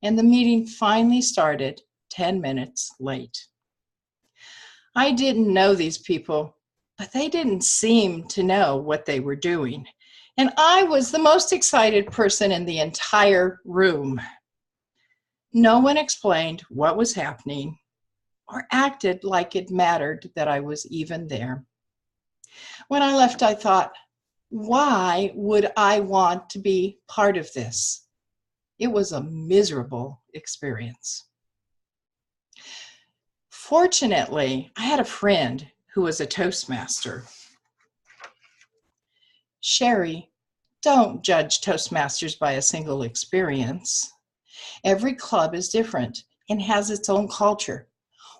and the meeting finally started 10 minutes late. I didn't know these people, but they didn't seem to know what they were doing, and I was the most excited person in the entire room. No one explained what was happening or acted like it mattered that I was even there. When I left, I thought, why would I want to be part of this? It was a miserable experience. Fortunately, I had a friend who was a Toastmaster. Sherrie, don't judge Toastmasters by a single experience. Every club is different and has its own culture.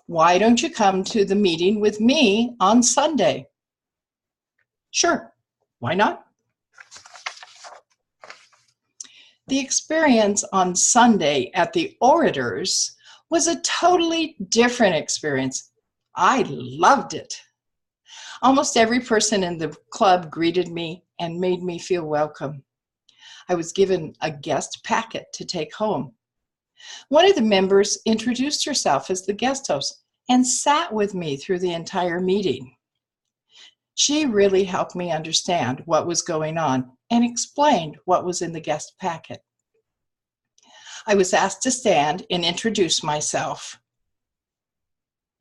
Why don't you come to the meeting with me on Sunday? Sure, why not? The experience on Sunday at the Orators was a totally different experience. I loved it. Almost every person in the club greeted me and made me feel welcome. I was given a guest packet to take home. One of the members introduced herself as the guest host and sat with me through the entire meeting. She really helped me understand what was going on and explained what was in the guest packet. I was asked to stand and introduce myself.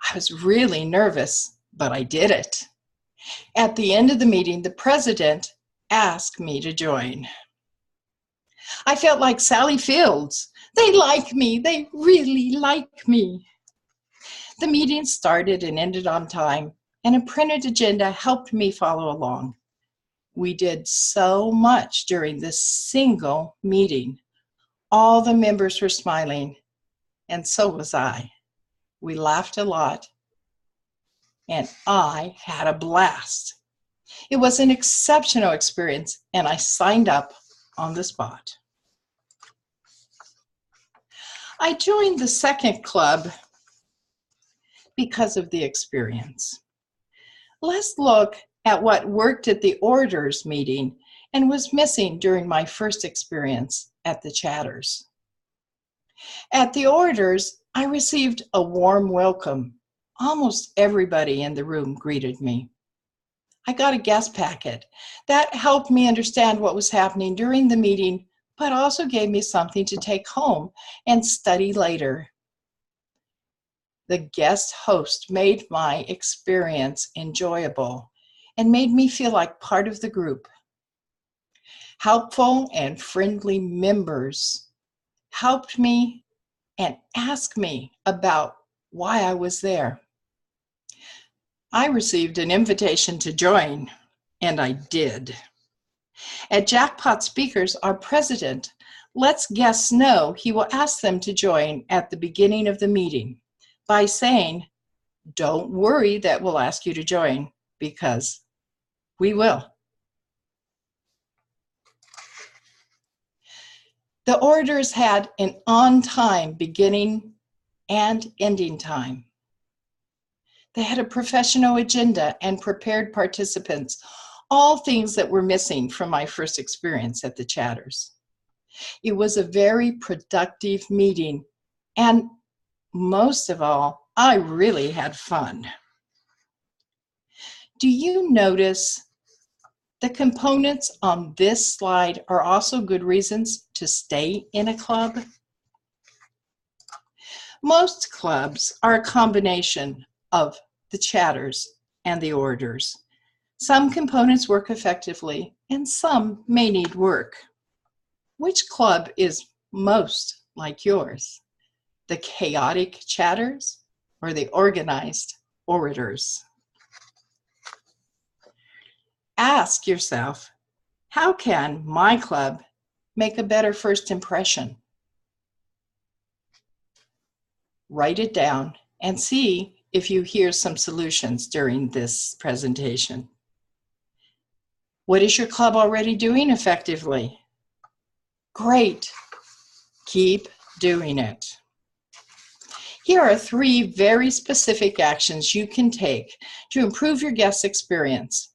I was really nervous, but I did it. At the end of the meeting, the president asked me to join. I felt like Sally Fields. They like me. They really like me. The meeting started and ended on time, and a printed agenda helped me follow along. We did so much during this single meeting. All the members were smiling, and so was I. We laughed a lot, and I had a blast. It was an exceptional experience, and I signed up on the spot. I joined the second club because of the experience. Let's look at what worked at the Orators meeting and was missing during my first experience at the Chatters. At the Orators, I received a warm welcome. Almost everybody in the room greeted me. I got a guest packet. That helped me understand what was happening during the meeting, but also gave me something to take home and study later. The guest host made my experience enjoyable and made me feel like part of the group. Helpful and friendly members helped me and asked me about why I was there. I received an invitation to join, and I did. At Jackpot Speakers, our president lets guests know he will ask them to join at the beginning of the meeting by saying, "Don't worry that we'll ask you to join, because we will." The Orators had an on-time beginning and ending time. They had a professional agenda and prepared participants, all things that were missing from my first experience at the Chatters. It was a very productive meeting, and most of all, I really had fun. Do you notice the components on this slide are also good reasons to stay in a club? Most clubs are a combination of the Chatters and the Orators. Some components work effectively, and some may need work. Which club is most like yours? The chaotic Chatters or the organized Orators? Ask yourself, how can my club make a better first impression? Write it down and see if you hear some solutions during this presentation. What is your club already doing effectively? Great. Keep doing it. Here are 3 very specific actions you can take to improve your guest experience.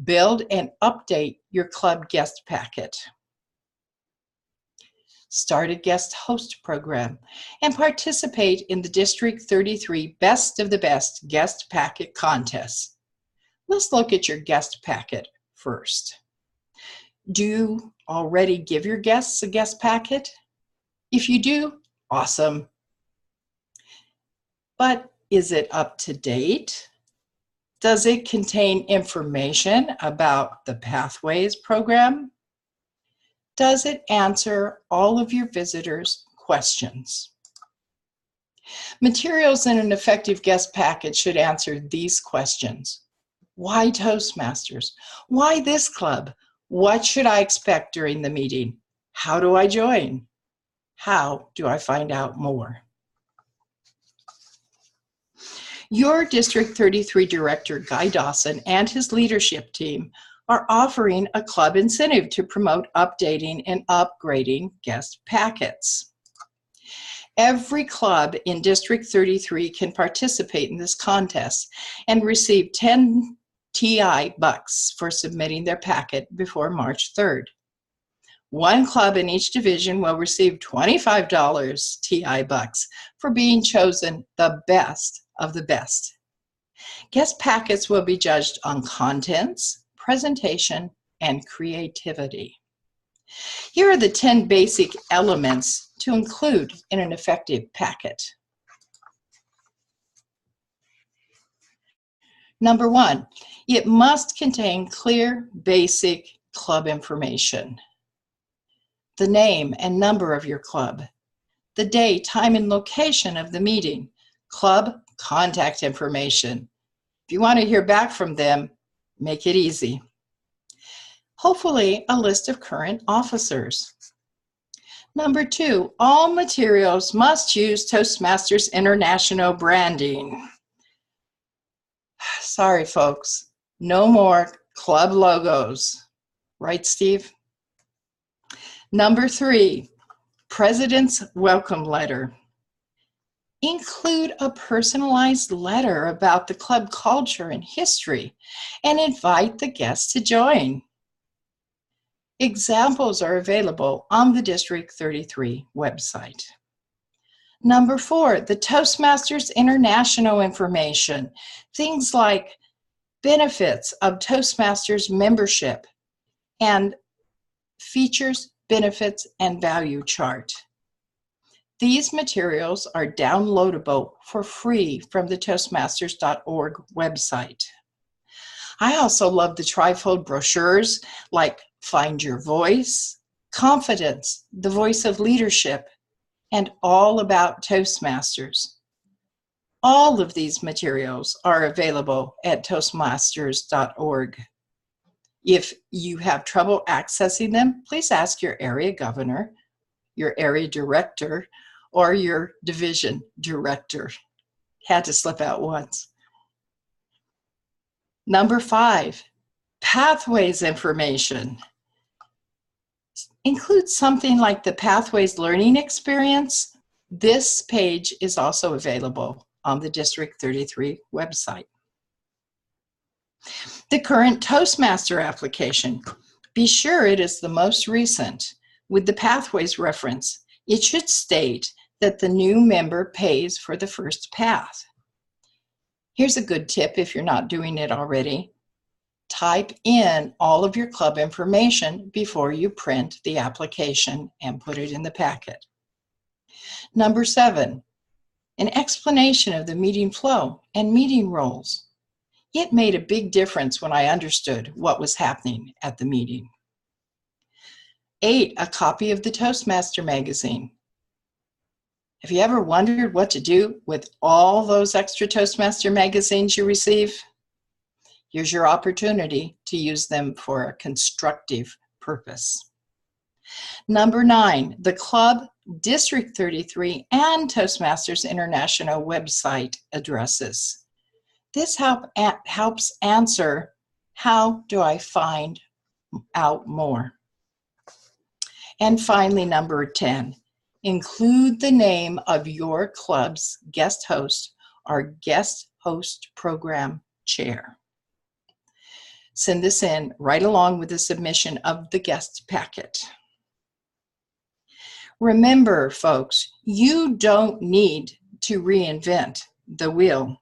Build and update your club guest packet. start a guest host program, and participate in the District 33 Best of the Best Guest Packet Contest. Let's look at your guest packet first. Do you already give your guests a guest packet? If you do, awesome. But is it up to date? Does it contain information about the Pathways program? Does it answer all of your visitors' questions? Materials in an effective guest packet should answer these questions. Why Toastmasters? Why this club? What should I expect during the meeting? How do I join? How do I find out more? Your District 33 Director, Guy Dawson, and his leadership team are offering a club incentive to promote updating and upgrading guest packets. Every club in District 33 can participate in this contest and receive 10 TI bucks for submitting their packet before March 3rd. One club in each division will receive $25 TI bucks for being chosen the best of the best. Guest packets will be judged on contents, presentation, and creativity. Here are the 10 basic elements to include in an effective packet. Number 1, it must contain clear, basic club information. The name and number of your club, the day, time, and location of the meeting, club contact information. If you want to hear back from them, make it easy. Hopefully, a list of current officers. Number 2, all materials must use Toastmasters International branding. Sorry, folks, no more club logos. Right, Steve? Number 3, President's Welcome Letter. Include a personalized letter about the club culture and history and invite the guests to join. Examples are available on the District 33 website. Number 4, the Toastmasters International information. Things like benefits of Toastmasters membership and features, benefits, and value chart. These materials are downloadable for free from the Toastmasters.org website. I also love the trifold brochures like Find Your Voice, Confidence, the Voice of Leadership, and All About Toastmasters. All of these materials are available at Toastmasters.org. If you have trouble accessing them, please ask your area governor, your area director, or your division director. Had to slip out once. Number 5, Pathways information. Include something like the Pathways learning experience. This page is also available on the District 33 website. The current Toastmaster application. Be sure it is the most recent. With the Pathways reference, it should state that the new member pays for the first path. Here's a good tip if you're not doing it already. Type in all of your club information before you print the application and put it in the packet. Number 7, an explanation of the meeting flow and meeting roles. It made a big difference when I understood what was happening at the meeting. 8, a copy of the Toastmaster magazine. Have you ever wondered what to do with all those extra Toastmaster magazines you receive? Here's your opportunity to use them for a constructive purpose. Number 9, the Club, District 33, and Toastmasters International website addresses. This helps answer, how do I find out more? And finally, number 10, include the name of your club's guest host or guest host program chair. Send this in right along with the submission of the guest packet. Remember, folks, you don't need to reinvent the wheel.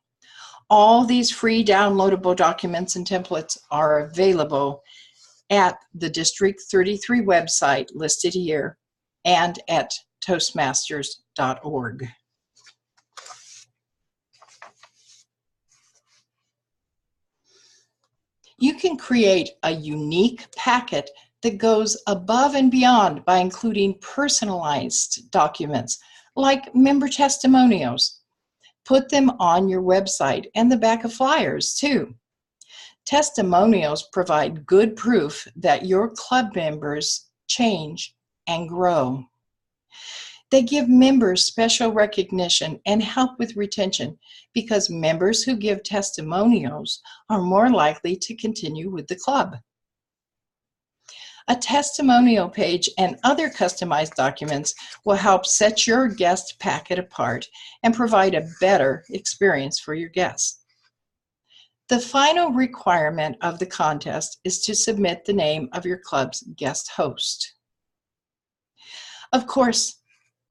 All these free downloadable documents and templates are available at the District 33 website listed here and at toastmasters.org. You can create a unique packet that goes above and beyond by including personalized documents like member testimonials. Put them on your website and the back of flyers too. Testimonials provide good proof that your club members change and grow. They give members special recognition and help with retention because members who give testimonials are more likely to continue with the club. A testimonial page and other customized documents will help set your guest packet apart and provide a better experience for your guests. The final requirement of the contest is to submit the name of your club's guest host. Of course,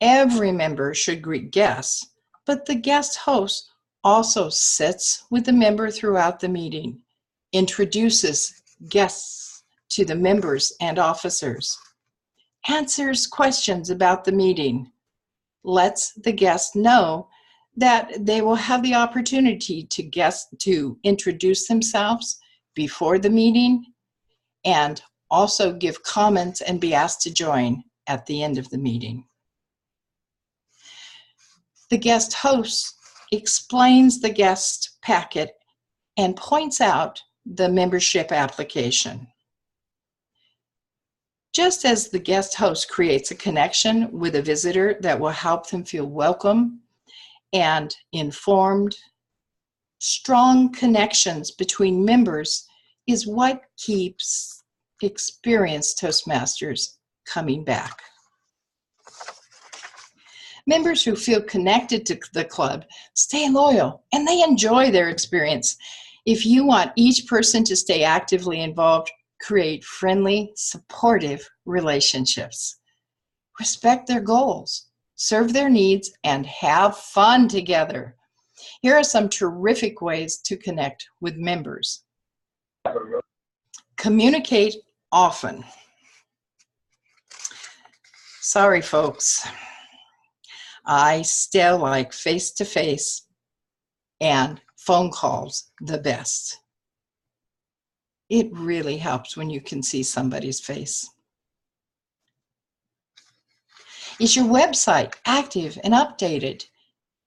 every member should greet guests, but the guest host also sits with the member throughout the meeting, introduces guests to the members and officers, answers questions about the meeting, lets the guests know that they will have the opportunity to introduce themselves before the meeting and also give comments and be asked to join at the end of the meeting. The guest host explains the guest packet and points out the membership application. Just as the guest host creates a connection with a visitor that will help them feel welcome and informed, strong connections between members is what keeps experienced Toastmasters coming back. Members who feel connected to the club stay loyal and they enjoy their experience. If you want each person to stay actively involved, create friendly, supportive relationships. Respect their goals, serve their needs, and have fun together. Here are some terrific ways to connect with members. Communicate often. Sorry, folks. I still like face-to-face and phone calls the best. It really helps when you can see somebody's face. Is your website active and updated?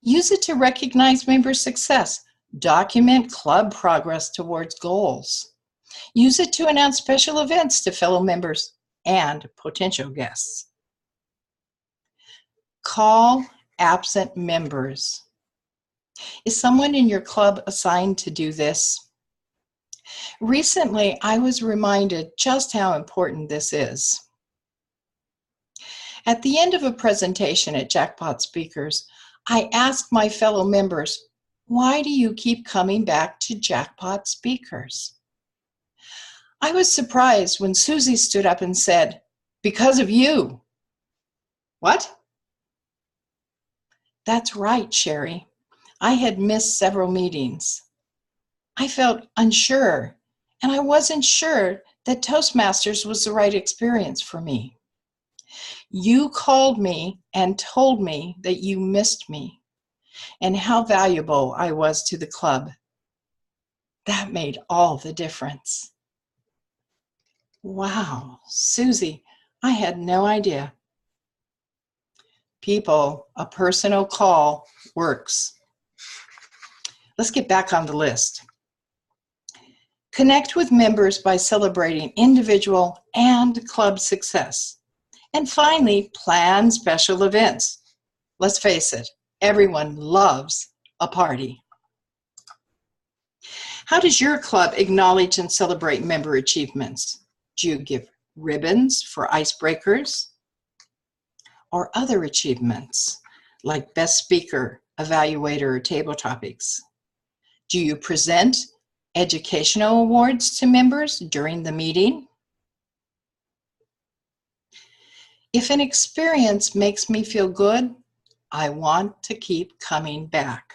Use it to recognize member success. Document club progress towards goals. Use it to announce special events to fellow members and potential guests. Call absent members. Is someone in your club assigned to do this? Recently, I was reminded just how important this is. At the end of a presentation at Jackpot Speakers, I asked my fellow members, why do you keep coming back to Jackpot Speakers? I was surprised when Susie stood up and said, because of you. What? That's right, Sherrie. I had missed several meetings. I felt unsure, and I wasn't sure that Toastmasters was the right experience for me. You called me and told me that you missed me and how valuable I was to the club. That made all the difference. Wow, Susie, I had no idea. People, a personal call works. Let's get back on the list. Connect with members by celebrating individual and club success. And finally, plan special events. Let's face it, everyone loves a party. How does your club acknowledge and celebrate member achievements? Do you give ribbons for icebreakers or other achievements like best speaker, evaluator, or table topics? Do you present educational awards to members during the meeting? If an experience makes me feel good, I want to keep coming back.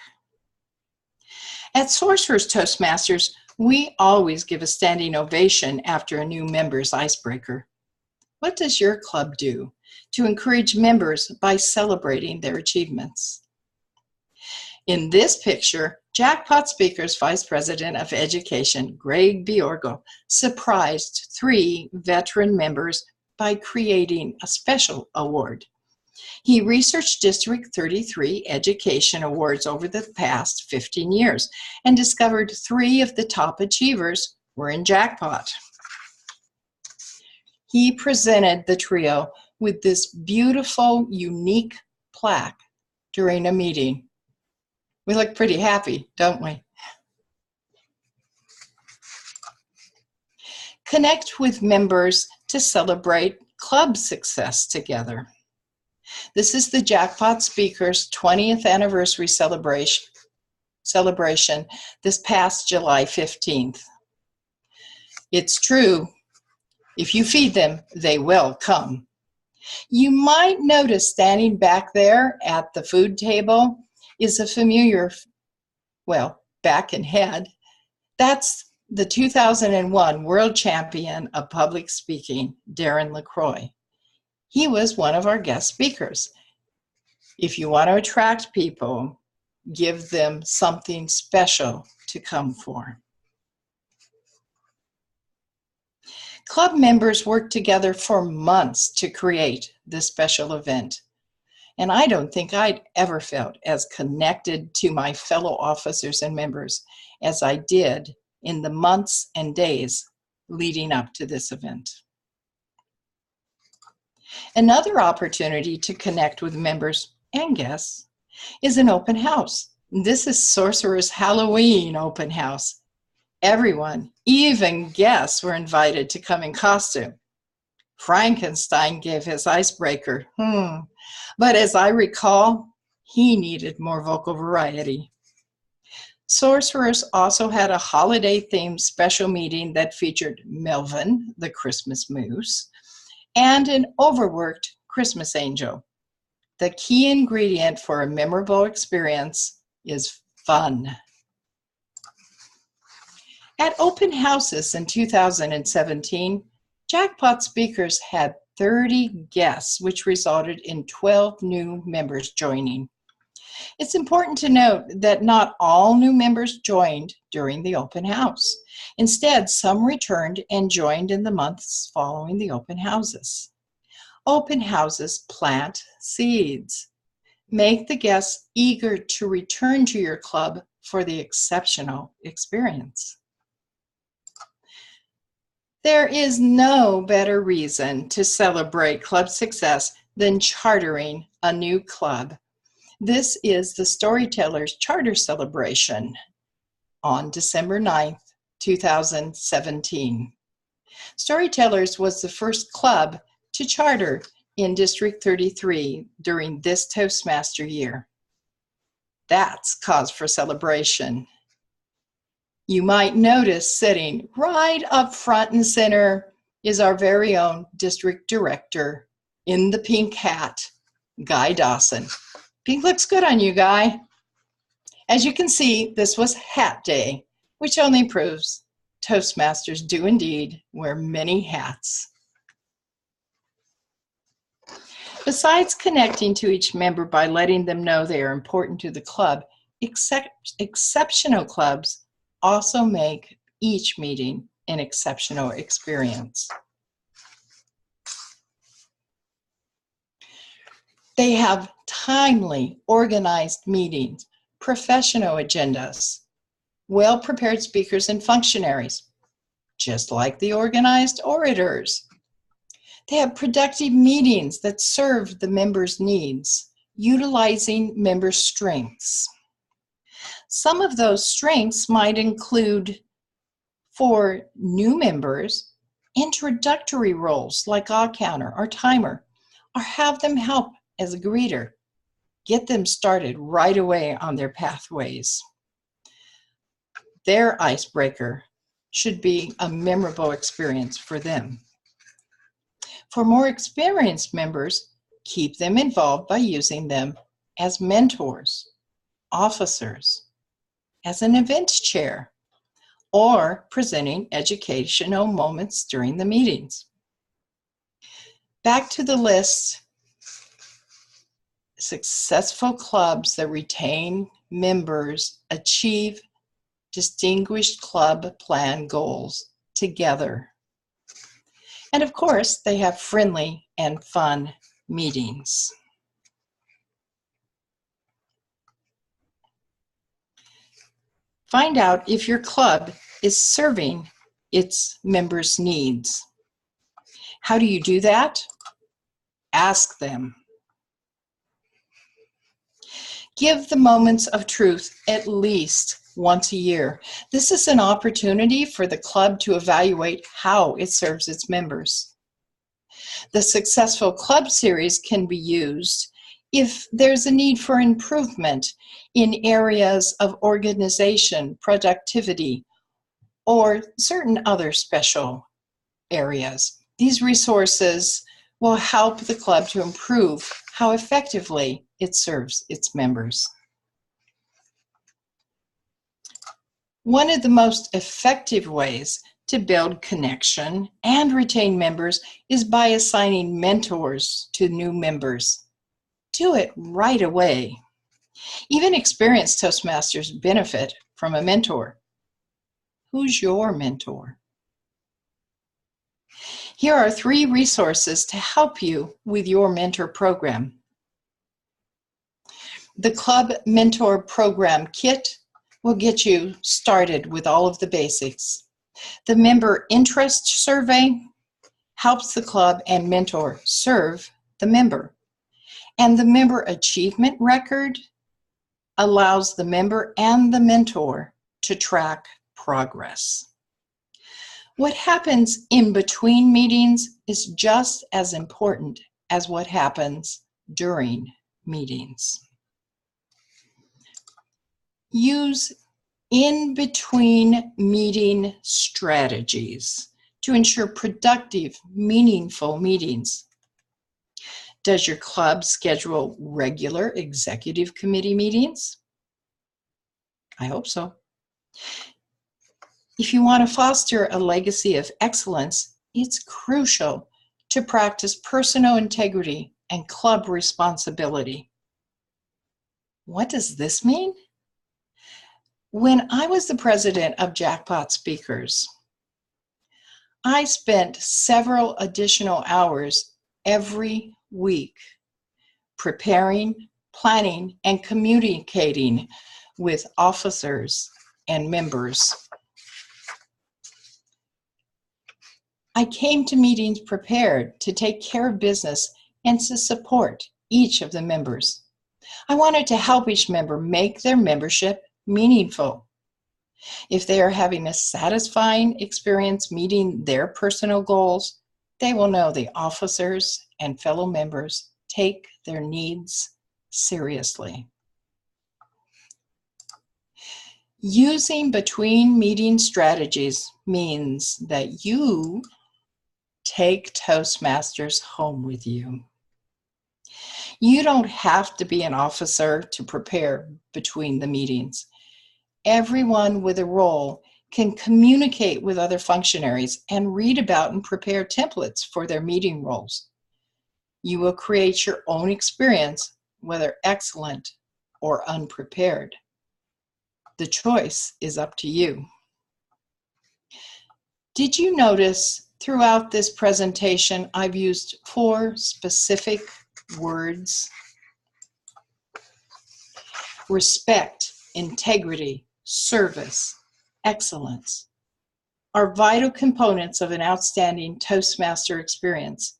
At Sorcerer's Toastmasters, we always give a standing ovation after a new member's icebreaker. What does your club do to encourage members by celebrating their achievements? In this picture, Jackpot Speakers Vice President of Education, Greg Biorgo, surprised 3 veteran members by creating a special award. He researched District 33 education awards over the past 15 years and discovered 3 of the top achievers were in Jackpot. He presented the trio with this beautiful, unique plaque during a meeting. We look pretty happy, don't we? Connect with members to celebrate club success together. This is the Jackpot Speakers 20th anniversary celebration this past July 15th. It's true, if you feed them, they will come. You might notice standing back there at the food table is a familiar, well, back and head. That's the 2001 world champion of public speaking, Darren LaCroix. He was one of our guest speakers. If you want to attract people, give them something special to come for. Club members worked together for months to create this special event. And I don't think I'd ever felt as connected to my fellow officers and members as I did in the months and days leading up to this event. Another opportunity to connect with members and guests is an open house. This is Sorcerer's Halloween open house. Everyone, even guests, were invited to come in costume. Frankenstein gave his icebreaker, but as I recall, he needed more vocal variety. Sorcerers also had a holiday-themed special meeting that featured Melvin, the Christmas moose, and an overworked Christmas angel. The key ingredient for a memorable experience is fun. At open houses in 2017, Jackpot Speakers had 30 guests, which resulted in 12 new members joining. It's important to note that not all new members joined during the open house. Instead, some returned and joined in the months following the open houses. Open houses plant seeds. Make the guests eager to return to your club for the exceptional experience. There is no better reason to celebrate club success than chartering a new club. This is the Storytellers Charter Celebration on December 9th, 2017. Storytellers was the first club to charter in District 33 during this Toastmaster year. That's cause for celebration. You might notice sitting right up front and center is our very own district director in the pink hat, Guy Dawson. Pink looks good on you, Guy. As you can see, this was Hat Day, which only proves Toastmasters do indeed wear many hats. Besides connecting to each member by letting them know they are important to the club, exceptional clubs also make each meeting an exceptional experience. They have timely, organized meetings, professional agendas, well-prepared speakers and functionaries, just like the organized orators. They have productive meetings that serve the members' needs, utilizing member strengths. Some of those strengths might include, for new members, introductory roles like odd counter or timer, or have them help as a greeter. Get them started right away on their pathways. Their icebreaker should be a memorable experience for them. For more experienced members, keep them involved by using them as mentors, officers, as an events chair, or presenting educational moments during the meetings. Back to the list. Successful clubs that retain members achieve distinguished club plan goals together. And of course, they have friendly and fun meetings. Find out if your club is serving its members' needs. How do you do that? Ask them. Give the moments of truth at least once a year. This is an opportunity for the club to evaluate how it serves its members. The Successful Club series can be used if there's a need for improvement in areas of organization, productivity, or certain other special areas. These resources will help the club to improve how effectively it serves its members. One of the most effective ways to build connection and retain members is by assigning mentors to new members. Do it right away. Even experienced Toastmasters benefit from a mentor. Who's your mentor? Here are 3 resources to help you with your mentor program. The Club Mentor Program Kit will get you started with all of the basics. The Member Interest Survey helps the club and mentor serve the member. And the Member Achievement Record allows the member and the mentor to track progress. What happens in between meetings is just as important as what happens during meetings. Use in-between meeting strategies to ensure productive, meaningful meetings. Does your club schedule regular executive committee meetings? I hope so. If you want to foster a legacy of excellence, it's crucial to practice personal integrity and club responsibility. What does this mean? When I was the president of Jackpot Speakers, I spent several additional hours every week preparing, planning, and communicating with officers and members. I came to meetings prepared to take care of business and to support each of the members. I wanted to help each member make their membership meaningful. If they are having a satisfying experience meeting their personal goals, they will know the officers and fellow members take their needs seriously. Using between meeting strategies means that you take Toastmasters home with you. You don't have to be an officer to prepare between the meetings. Everyone with a role can communicate with other functionaries and read about and prepare templates for their meeting roles. You will create your own experience, whether excellent or unprepared. The choice is up to you. Did you notice throughout this presentation I've used 4 specific words? Respect, integrity, service, excellence are vital components of an outstanding Toastmaster experience.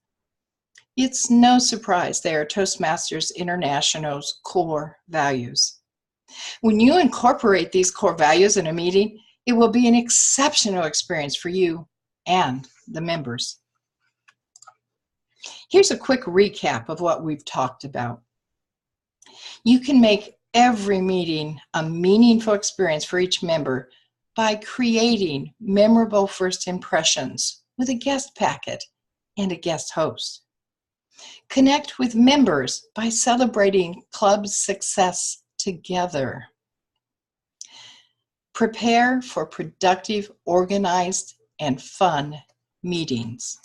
It's no surprise they are Toastmasters International's core values. When you incorporate these core values in a meeting, it will be an exceptional experience for you and the members. Here's a quick recap of what we've talked about. You can make every meeting a meaningful experience for each member by creating memorable first impressions with a guest packet and a guest host. Connect with members by celebrating club success together. Prepare for productive, organized, and fun meetings.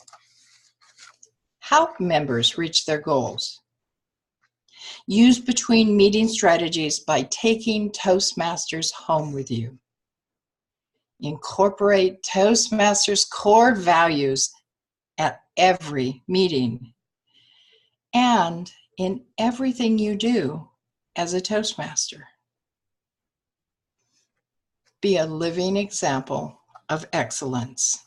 Help members reach their goals. Use between meeting strategies by taking Toastmasters home with you. Incorporate Toastmasters core values at every meeting and in everything you do as a Toastmaster. Be a living example of excellence.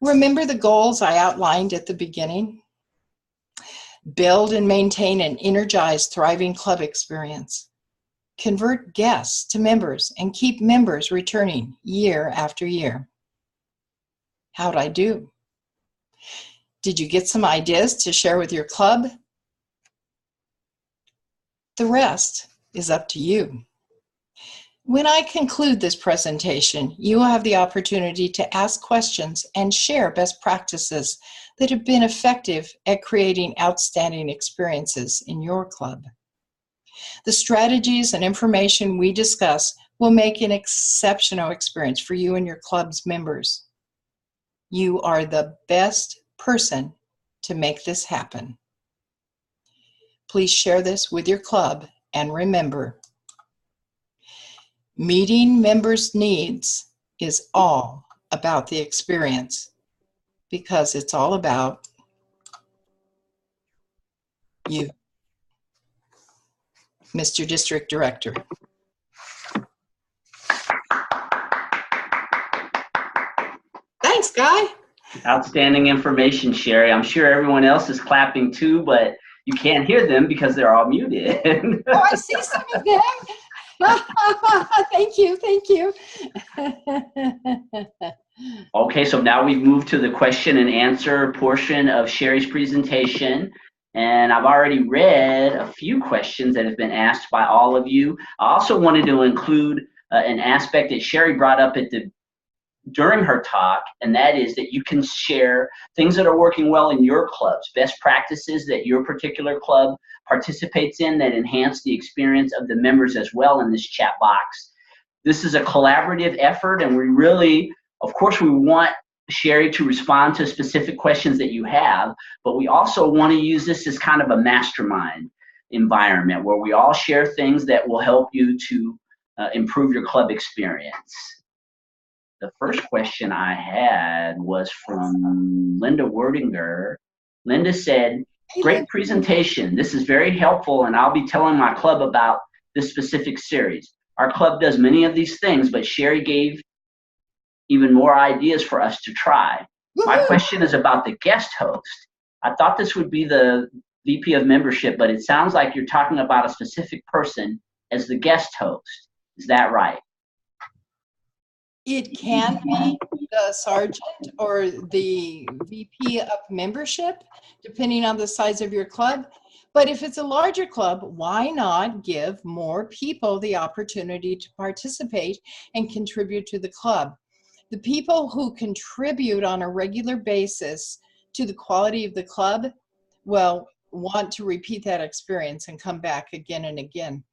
Remember the goals I outlined at the beginning? Build and maintain an energized, thriving club experience. Convert guests to members and keep members returning year after year. How'd I do? Did you get some ideas to share with your club? The rest is up to you. When I conclude this presentation, you will have the opportunity to ask questions and share best practices that have been effective at creating outstanding experiences in your club. The strategies and information we discuss will make an exceptional experience for you and your club's members. You are the best person to make this happen. Please share this with your club and remember, meeting members' needs is all about the experience because it's all about you. Mr. District Director. Thanks, Guy. Outstanding information, Sherrie. I'm sure everyone else is clapping too, but you can't hear them because they're all muted. Oh, I see some of them. Thank you, thank you. Okay, so now we've moved to the question and answer portion of Sherrie's presentation. And I've already read a few questions that have been asked by all of you. I also wanted to include an aspect that Sherrie brought up during her talk, and that is that you can share things that are working well in your clubs, best practices that your particular club participates in that enhance the experience of the members as well in this chat box. This is a collaborative effort, and we really, of course, we want Sherrie to respond to specific questions that you have, but we also want to use this as kind of a mastermind environment where we all share things that will help you to improve your club experience. The first question I had was from Linda Werdinger. Linda said, great presentation. This is very helpful, and I'll be telling my club about this specific series. Our club does many of these things, but Sherrie gave even more ideas for us to try. My question is about the guest host. I thought this would be the VP of membership, but it sounds like you're talking about a specific person as the guest host. Is that right? It can be the sergeant or the VP of membership, depending on the size of your club. But if it's a larger club, why not give more people the opportunity to participate and contribute to the club? The people who contribute on a regular basis to the quality of the club will want to repeat that experience and come back again and again.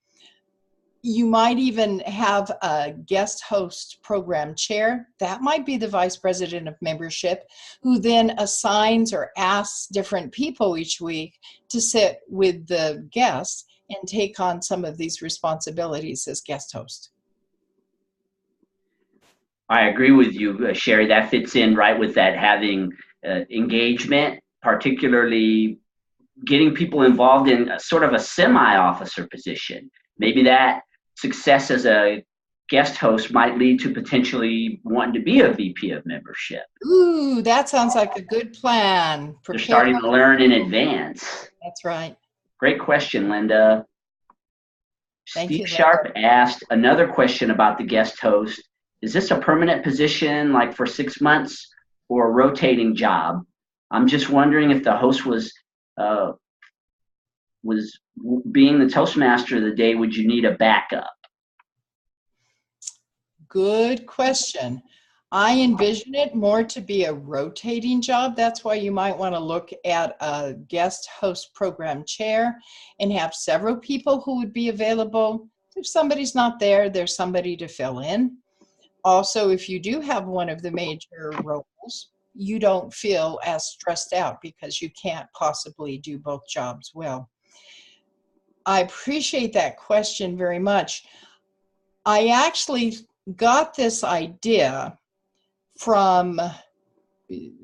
You might even have a guest host program chair. That might be the vice president of membership, who then assigns or asks different people each week to sit with the guests and take on some of these responsibilities as guest host. I agree with you, Sherrie. That fits in right with that having engagement, particularly getting people involved in a sort of a semi-officer position. Maybe that success as a guest host might lead to potentially wanting to be a VP of membership. Ooh, that sounds like a good plan. They're starting to learn in advance. That's right. Great question, Linda. Thank Steve you, Sharp asked another question about the guest host. Is this a permanent position, like for 6 months, or a rotating job? I'm just wondering if the host was being the Toastmaster of the day, would you need a backup? Good question. I envision it more to be a rotating job. That's why you might want to look at a guest host program chair and have several people who would be available. If somebody's not there, there's somebody to fill in. Also, if you do have one of the major roles, you don't feel as stressed out because you can't possibly do both jobs well. I appreciate that question very much. I actually got this idea from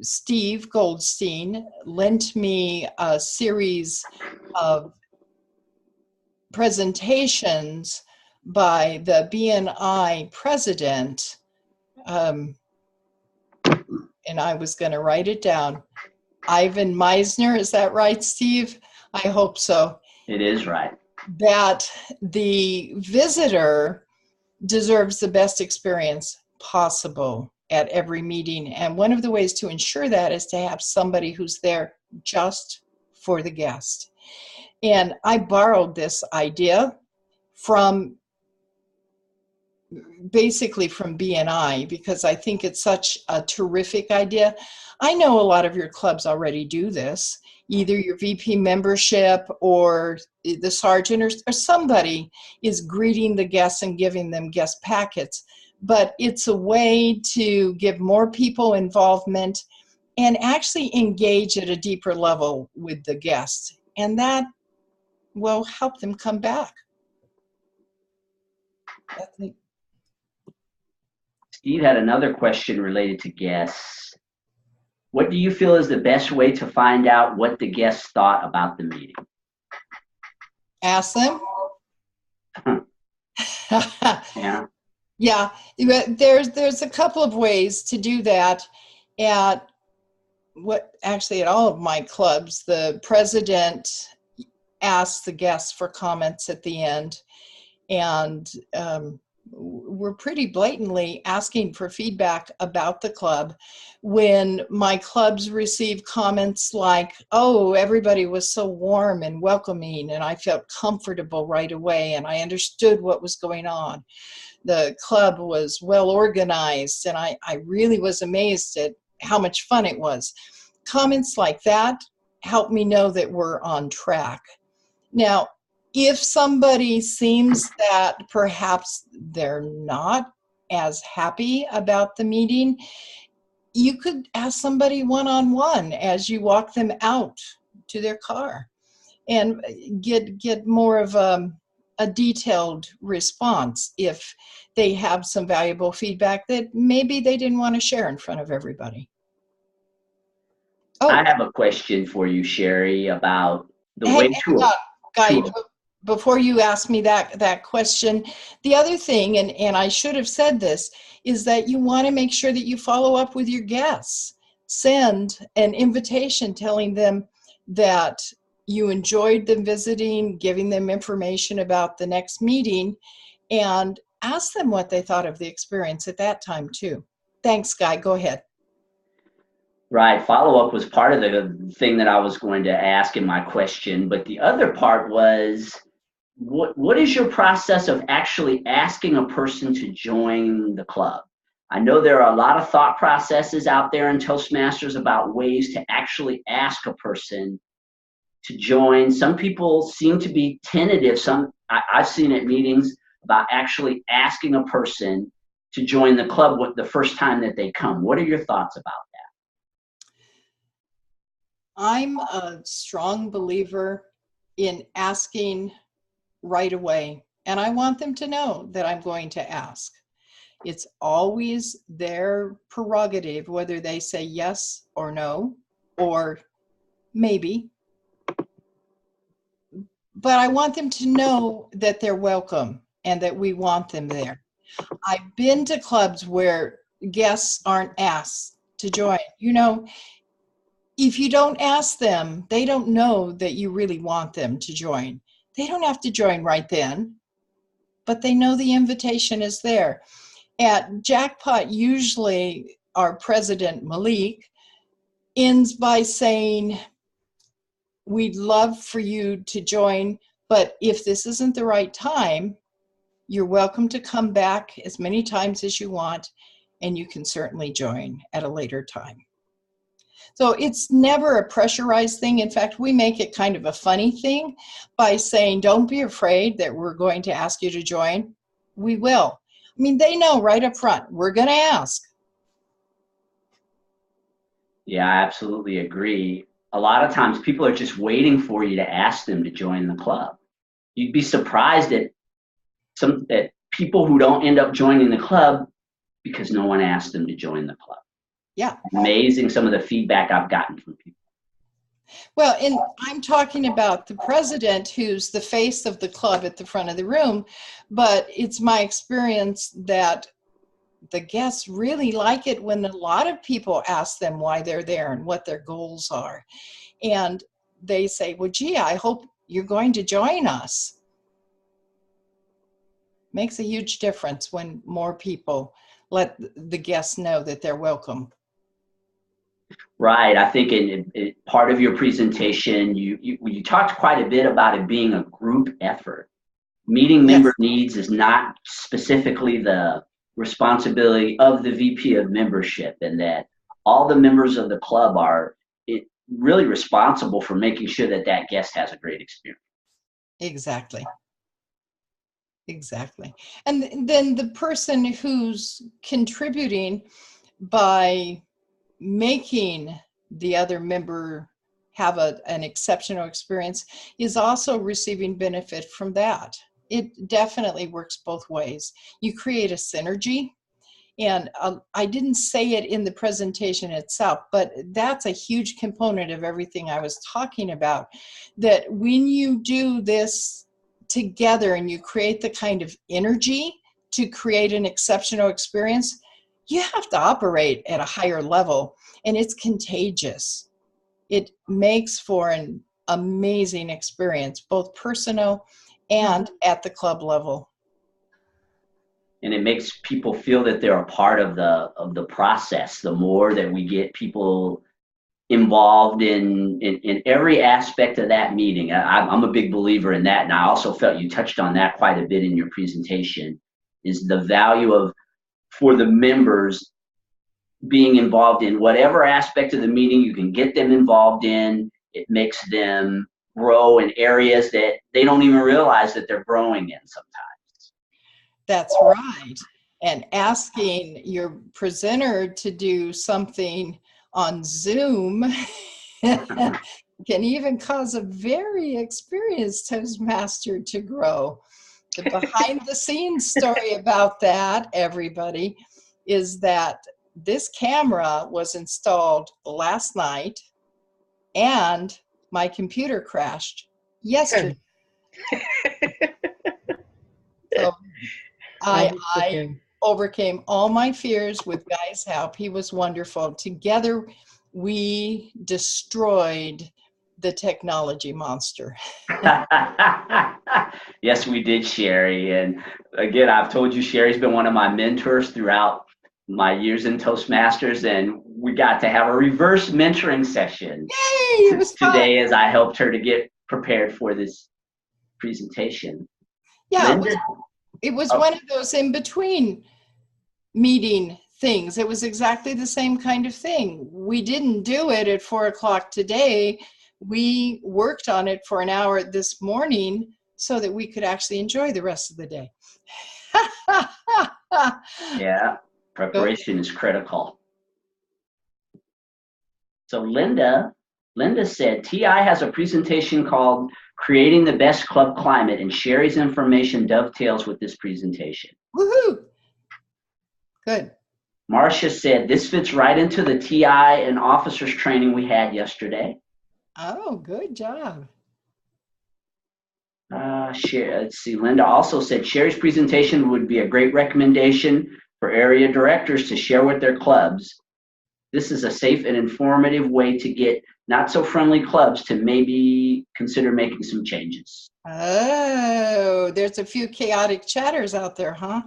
Steve Goldstein, lent me a series of presentations by the BNI president, and I was going to write it down. Ivan Meisner, is that right, Steve? I hope so. It is right. That the visitor deserves the best experience possible at every meeting. And one of the ways to ensure that is to have somebody who's there just for the guest. And I borrowed this idea from basically from BNI because I think it's such a terrific idea. I know a lot of your clubs already do this, either your VP membership or the sergeant or somebody is greeting the guests and giving them guest packets. But it's a way to give more people involvement and actually engage at a deeper level with the guests. And that will help them come back. Steve had another question related to guests. What do you feel is the best way to find out what the guests thought about the meeting? Ask them. Yeah. Yeah, there's a couple of ways to do that. At all of my clubs, the president asks the guests for comments at the end, and we're pretty blatantly asking for feedback about the club. When my clubs receive comments like, oh, everybody was so warm and welcoming and I felt comfortable right away and I understood what was going on. The club was well organized and I really was amazed at how much fun it was. Comments like that help me know that we're on track. Now, if somebody seems that perhaps they're not as happy about the meeting, you could ask somebody one-on-one as you walk them out to their car and get more of a detailed response if they have some valuable feedback that maybe they didn't want to share in front of everybody. Oh, I have a question for you, Sherrie, about the way to... Guy, before you ask me that question, the other thing, and I should have said this, is that you want to make sure that you follow up with your guests. Send an invitation telling them that you enjoyed them visiting, giving them information about the next meeting, and ask them what they thought of the experience at that time too. Thanks, Guy. Go ahead. Right. Follow-up was part of the thing that I was going to ask in my question, but the other part was, what is your process of actually asking a person to join the club? I know there are a lot of thought processes out there in Toastmasters about ways to actually ask a person to join. Some people seem to be tentative. I've seen at meetings about actually asking a person to join the club the first time that they come. What are your thoughts about that? I'm a strong believer in asking right away, and I want them to know that I'm going to ask. It's always their prerogative whether they say yes or no or maybe, but I want them to know that they're welcome and that we want them there. I've been to clubs where guests aren't asked to join. You know, if you don't ask them, they don't know that you really want them to join. They don't have to join right then, but they know the invitation is there. At Jackpot, usually our president, Malik, ends by saying, we'd love for you to join, but if this isn't the right time, you're welcome to come back as many times as you want, and you can certainly join at a later time. So it's never a pressurized thing. In fact, we make it kind of a funny thing by saying, don't be afraid that we're going to ask you to join. We will. I mean, they know right up front, we're going to ask. Yeah, I absolutely agree. A lot of times people are just waiting for you to ask them to join the club. You'd be surprised at people who don't end up joining the club because no one asked them to join the club. Yeah. Amazing some of the feedback I've gotten from people. Well, and I'm talking about the president who's the face of the club at the front of the room, but it's my experience that the guests really like it when a lot of people ask them why they're there and what their goals are. And they say, well, gee, I hope you're going to join us. Makes a huge difference when more people let the guests know that they're welcome. Right. I think in part of your presentation, you talked quite a bit about it being a group effort. Meeting member needs is not specifically the responsibility of the VP of membership, and that all the members of the club are really responsible for making sure that that guest has a great experience. Exactly. Exactly. And then the person who's contributing by making the other member have an exceptional experience is also receiving benefit from that. It definitely works both ways. You create a synergy, and I didn't say it in the presentation itself, but that's a huge component of everything I was talking about, that when you do this together and you create the kind of energy to create an exceptional experience, you have to operate at a higher level, and it's contagious. It makes for an amazing experience, both personal and at the club level. And it makes people feel that they're a part of the process. The more that we get people involved in every aspect of that meeting, I'm a big believer in that, and I also felt you touched on that quite a bit in your presentation, is the value of, for the members, being involved in whatever aspect of the meeting you can get them involved in. It makes them grow in areas that they don't even realize that they're growing in sometimes. That's right. And asking your presenter to do something on Zoom can even cause a very experienced Toastmaster to grow. The behind the scenes story about that, everybody, is that this camera was installed last night and my computer crashed yesterday. So I overcame all my fears with Guy's help. He was wonderful. Together, we destroyed the technology monster. Yes, we did, Sherrie. And again, I've told you, Sherrie's been one of my mentors throughout my years in Toastmasters, and we got to have a reverse mentoring session. Yay! It was today fun. As I helped her to get prepared for this presentation. Yeah, Linda? it was one of those in between meeting things. It was exactly the same kind of thing. We didn't do it at 4 o'clock today. We worked on it for an hour this morning so that we could actually enjoy the rest of the day. Yeah, preparation is critical. So Linda said, TI has a presentation called Creating the Best Club Climate, and Sherrie's information dovetails with this presentation. Woohoo! Good. Marcia said, this fits right into the TI and officers training we had yesterday. Oh, good job. Let's see, Linda also said, Sherrie's presentation would be a great recommendation for area directors to share with their clubs. This is a safe and informative way to get not so friendly clubs to maybe consider making some changes. Oh, there's a few chaotic chatters out there, huh?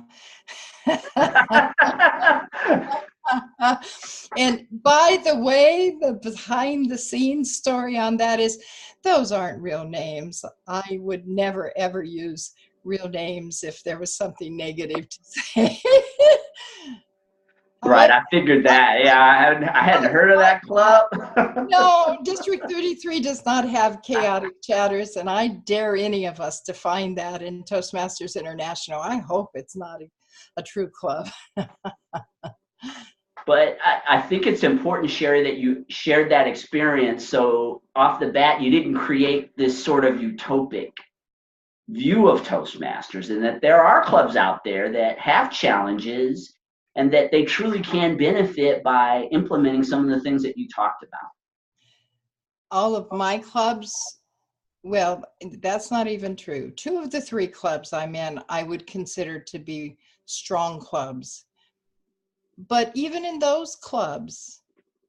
And by the way, the behind the scenes story on that is those aren't real names. I would never ever use real names if there was something negative to say. Right, I figured that. Yeah, I hadn't heard of that club. No, District 33 does not have chaotic chatters, and I dare any of us to find that in Toastmasters International. I hope it's not a true club. But I think it's important, Sherrie, that you shared that experience. So off the bat, you didn't create this sort of utopic view of Toastmasters, and that there are clubs out there that have challenges and that they truly can benefit by implementing some of the things that you talked about. All of my clubs, well, that's not even true. 2 of the 3 clubs I'm in, I would consider to be strong clubs. But even in those clubs,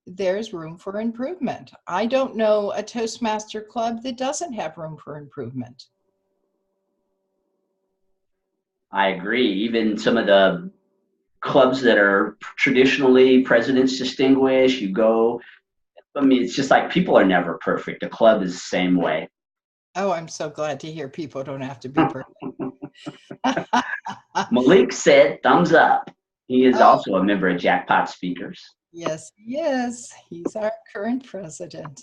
there's room for improvement. I don't know a Toastmaster club that doesn't have room for improvement. I agree. Even some of the clubs that are traditionally President's Distinguished, you go, I mean, it's just like people are never perfect. The club is the same way. Oh, I'm so glad to hear people don't have to be perfect. Malik said, thumbs up. He is Oh, also a member of Jackpot Speakers. yes, yes. He's our current president.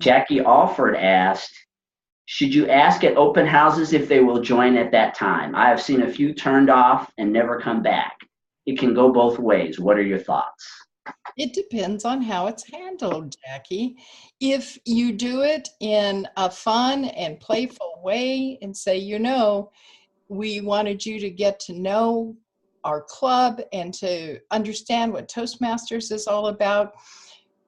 Jackie Alford asked, should you ask at open houses if they will join at that time? I have seen a few turned off and never come back. It can go both ways. What are your thoughts? It depends on how it's handled, Jackie. If you do it in a fun and playful way and say, you know, we wanted you to get to know our club and to understand what Toastmasters is all about.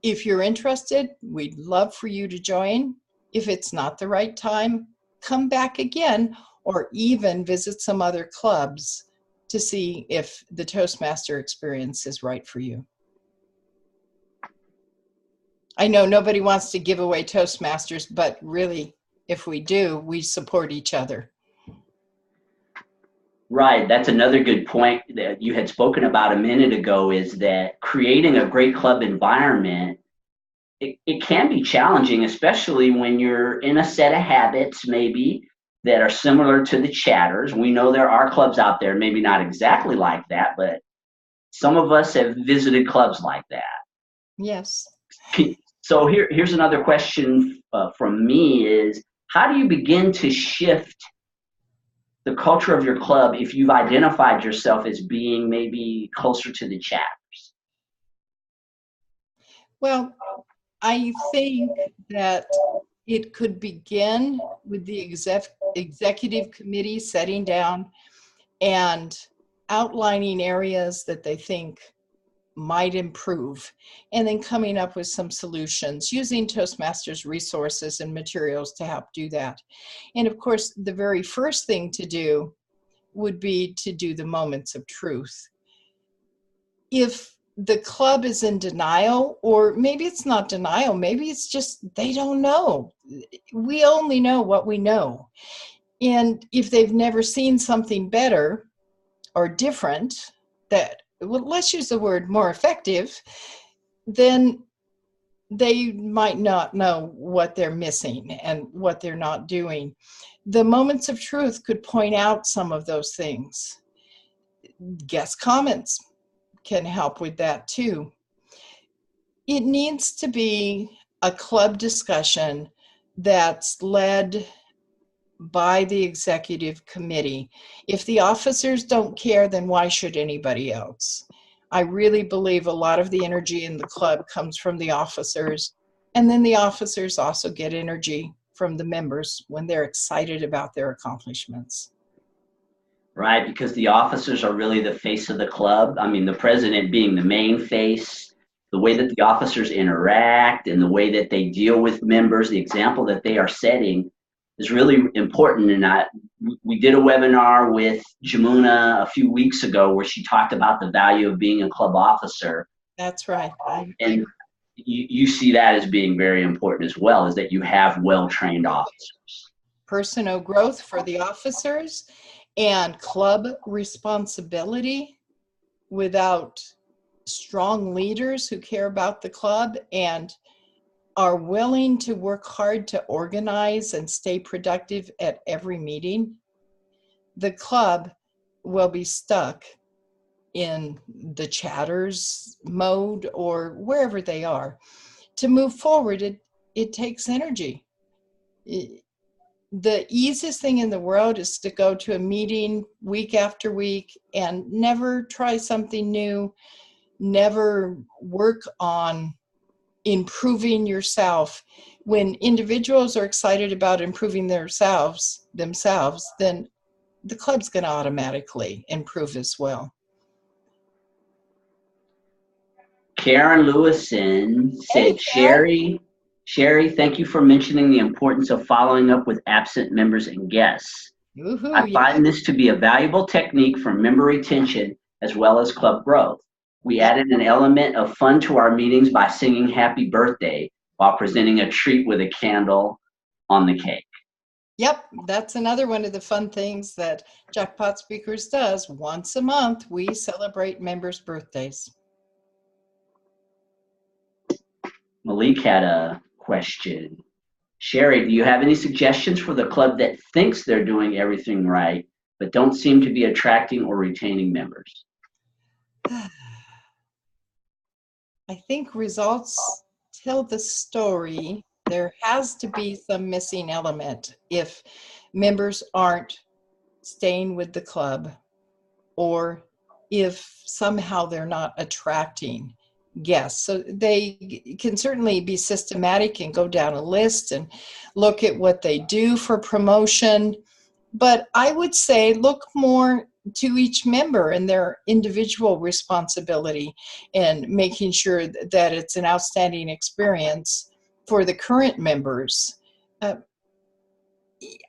If you're interested, we'd love for you to join. If it's not the right time, come back again, or even visit some other clubs to see if the Toastmaster experience is right for you. I know nobody wants to give away Toastmasters, but really, if we do, we support each other. Right. That's another good point that you had spoken about a minute ago, is that creating a great club environment, it can be challenging, especially when you're in a set of habits maybe that are similar to the chatters. We know there are clubs out there, maybe not exactly like that, but some of us have visited clubs like that. Yes. So here's another question from me is, how do you begin to shift the culture of your club if you've identified yourself as being maybe closer to the chatters? Well, I think that it could begin with the executive committee setting down and outlining areas that they think might improve, and then coming up with some solutions using Toastmasters resources and materials to help do that. And of course, the very first thing to do would be to do the moments of truth. If the club is in denial, or maybe it's not denial, maybe it's just they don't know. We only know what we know. And if they've never seen something better or different, that, well, let's use the word more effective, then they might not know what they're missing and what they're not doing. The moments of truth could point out some of those things. Guest comments can help with that too. It needs to be a club discussion that's led by the executive committee. If the officers don't care, then why should anybody else? I really believe a lot of the energy in the club comes from the officers, and then the officers also get energy from the members when they're excited about their accomplishments. Right, because the officers are really the face of the club. I mean, the president being the main face, the way that the officers interact and the way that they deal with members, the example that they are setting is really important. And we did a webinar with Jamuna a few weeks ago where she talked about the value of being a club officer. That's right. And you see that as being very important as well, is that you have well-trained officers. Personal growth for the officers and club responsibility. Without strong leaders who care about the club and are willing to work hard to organize and stay productive at every meeting, the club will be stuck in the chatters mode or wherever they are. To move forward, it takes energy. The easiest thing in the world is to go to a meeting week after week and never try something new, never work on improving yourself. When individuals are excited about improving themselves, then the club's going to automatically improve as well. Karen Lewison said, Hey, Sherrie, thank you for mentioning the importance of following up with absent members and guests. Woohoo, I find this to be a valuable technique for member retention as well as club growth. We added an element of fun to our meetings by singing happy birthday while presenting a treat with a candle on the cake. Yep, that's another one of the fun things that Jackpot Speakers does. Once a month, we celebrate members' birthdays. Malik had a question. Sherrie, do you have any suggestions for the club that thinks they're doing everything right, but don't seem to be attracting or retaining members? I think results tell the story. There has to be some missing element if members aren't staying with the club, or if somehow they're not attracting guests. So they can certainly be systematic and go down a list and look at what they do for promotion. But I would say look more to each member and their individual responsibility and making sure that it's an outstanding experience for the current members.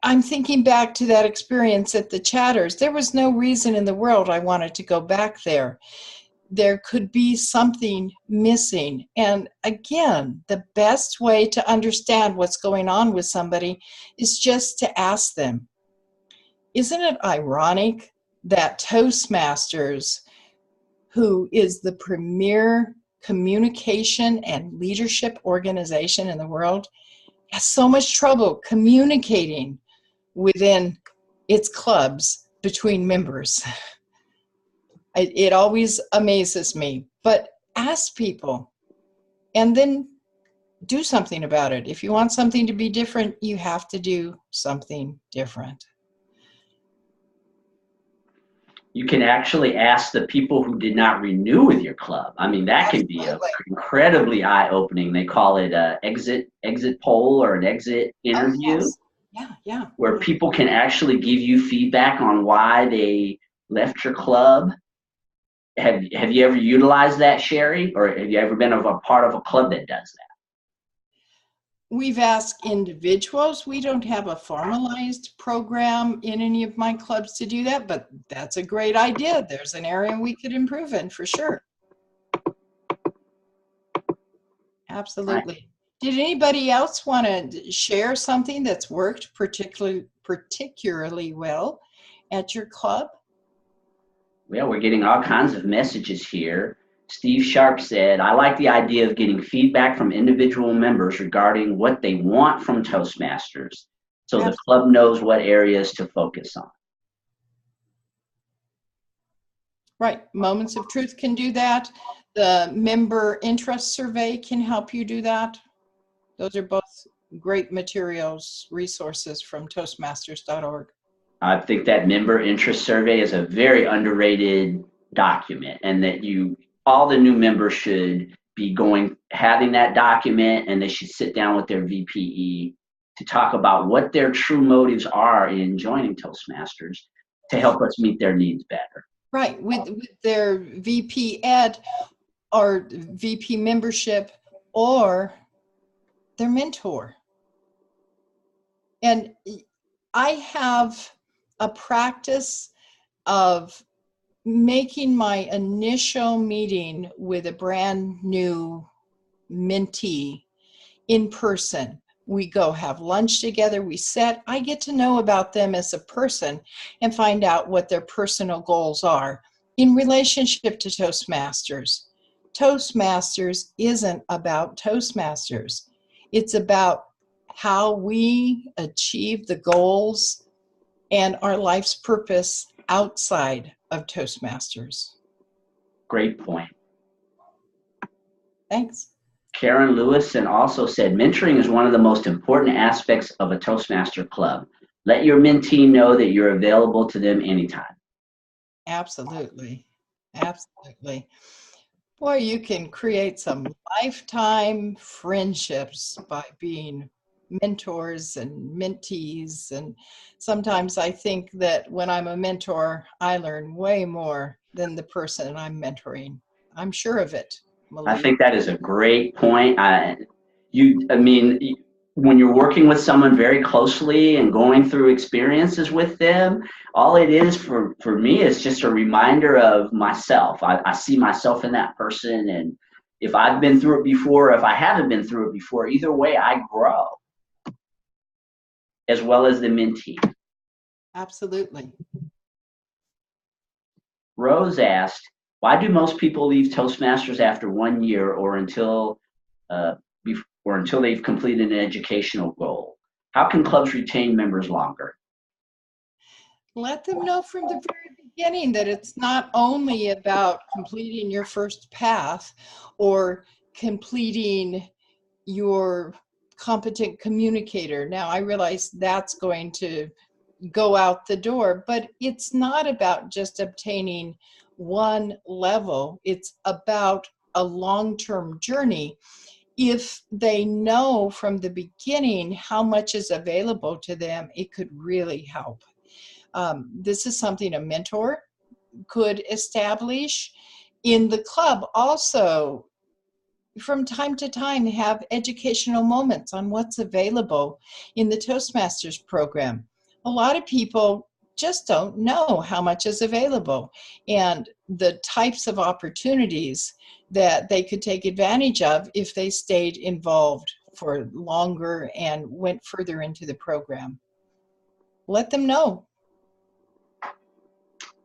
I'm thinking back to that experience at the Chatters. There was no reason in the world I wanted to go back there. There could be something missing. And again, the best way to understand what's going on with somebody is just to ask them. Isn't it ironic that Toastmasters, who is the premier communication and leadership organization in the world, has so much trouble communicating within its clubs between members? It always amazes me. But ask people and then do something about it. If you want something to be different, you have to do something different. You can actually ask the people who did not renew with your club. I mean, that can be incredibly eye-opening. They call it an exit poll or an exit interview. Oh, yes. Yeah. Where people can actually give you feedback on why they left your club. Have you ever utilized that, Sherrie? Or have you ever been a part of a club that does that? We've asked individuals. We don't have a formalized program in any of my clubs to do that, but that's a great idea. There's an area we could improve in for sure. Absolutely. Right. Did anybody else want to share something that's worked particularly well at your club? Well, we're getting all kinds of messages here. Steve Sharp said, I like the idea of getting feedback from individual members regarding what they want from Toastmasters, so the club knows what areas to focus on. Right. Moments of Truth can do that. The member interest survey can help you do that. Those are both great materials, resources from Toastmasters.org. I think that member interest survey is a very underrated document, and that all the new members should be having that document, and they should sit down with their VPE to talk about what their true motives are in joining Toastmasters to help us meet their needs better. Right, with their VP Ed or VP membership or their mentor. And I have a practice of making my initial meeting with a brand new mentee in person. We go have lunch together, I get to know about them as a person and find out what their personal goals are in relationship to Toastmasters. Toastmasters isn't about Toastmasters. It's about how we achieve the goals and our life's purpose outside of Toastmasters. Great point. Thanks. Karen Lewison also said, mentoring is one of the most important aspects of a Toastmaster club. Let your mentee know that you're available to them anytime. Absolutely. Absolutely. Boy, you can create some lifetime friendships by being mentors and mentees. And sometimes I think that when I'm a mentor, I learn way more than the person I'm mentoring. I'm sure of it, I Malik. think that is a great point. When you're working with someone very closely and going through experiences with them, all it is for me is just a reminder of myself. I see myself in that person, and if I've been through it before, if I haven't been through it before, either way I grow, as well as the mentee. Absolutely. Rose asked, why do most people leave Toastmasters after 1 year or until they've completed an educational goal? How can clubs retain members longer? Let them know from the very beginning that it's not only about completing your first path or completing your competent communicator. Now, I realize that's going to go out the door, but it's not about just obtaining one level. It's about a long-term journey. If they know from the beginning how much is available to them, it could really help. This is something a mentor could establish. In the club also, from time to time, have educational moments on what's available in the Toastmasters program. A lot of people just don't know how much is available and the types of opportunities that they could take advantage of if they stayed involved for longer and went further into the program. Let them know.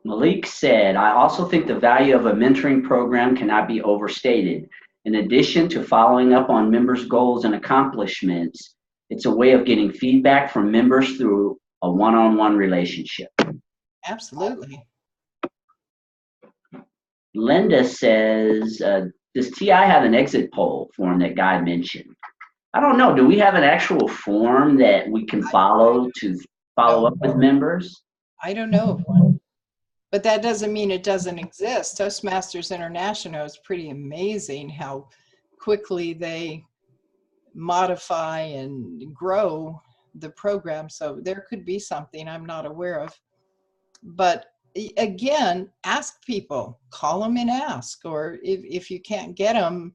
Malik said, I also think the value of a mentoring program cannot be overstated. In addition to following up on members' goals and accomplishments, it's a way of getting feedback from members through a one-on-one relationship. Absolutely. Linda says, does TI have an exit poll form that Guy mentioned? I don't know. Do we have an actual form that we can follow to follow up with members? I don't know of one. But that doesn't mean it doesn't exist. Toastmasters International is pretty amazing how quickly they modify and grow the program. So there could be something I'm not aware of. But again, ask people, call them and ask. Or if you can't get them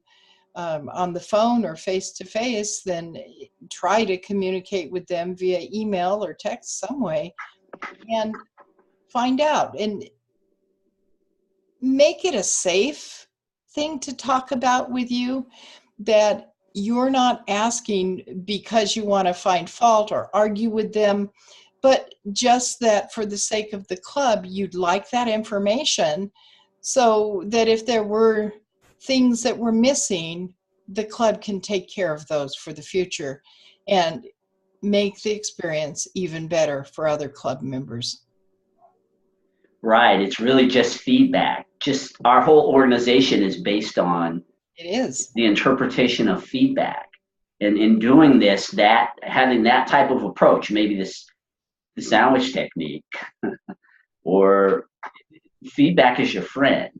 on the phone or face-to-face, then try to communicate with them via email or text some way and find out. And make it a safe thing to talk about with you, that you're not asking because you want to find fault or argue with them, but just that for the sake of the club, you'd like that information so that if there were things that were missing, the club can take care of those for the future and make the experience even better for other club members. Right. It's really just feedback. Just our whole organization is based on the interpretation of feedback. And in doing this, having that type of approach, maybe the sandwich technique, or feedback is your friend.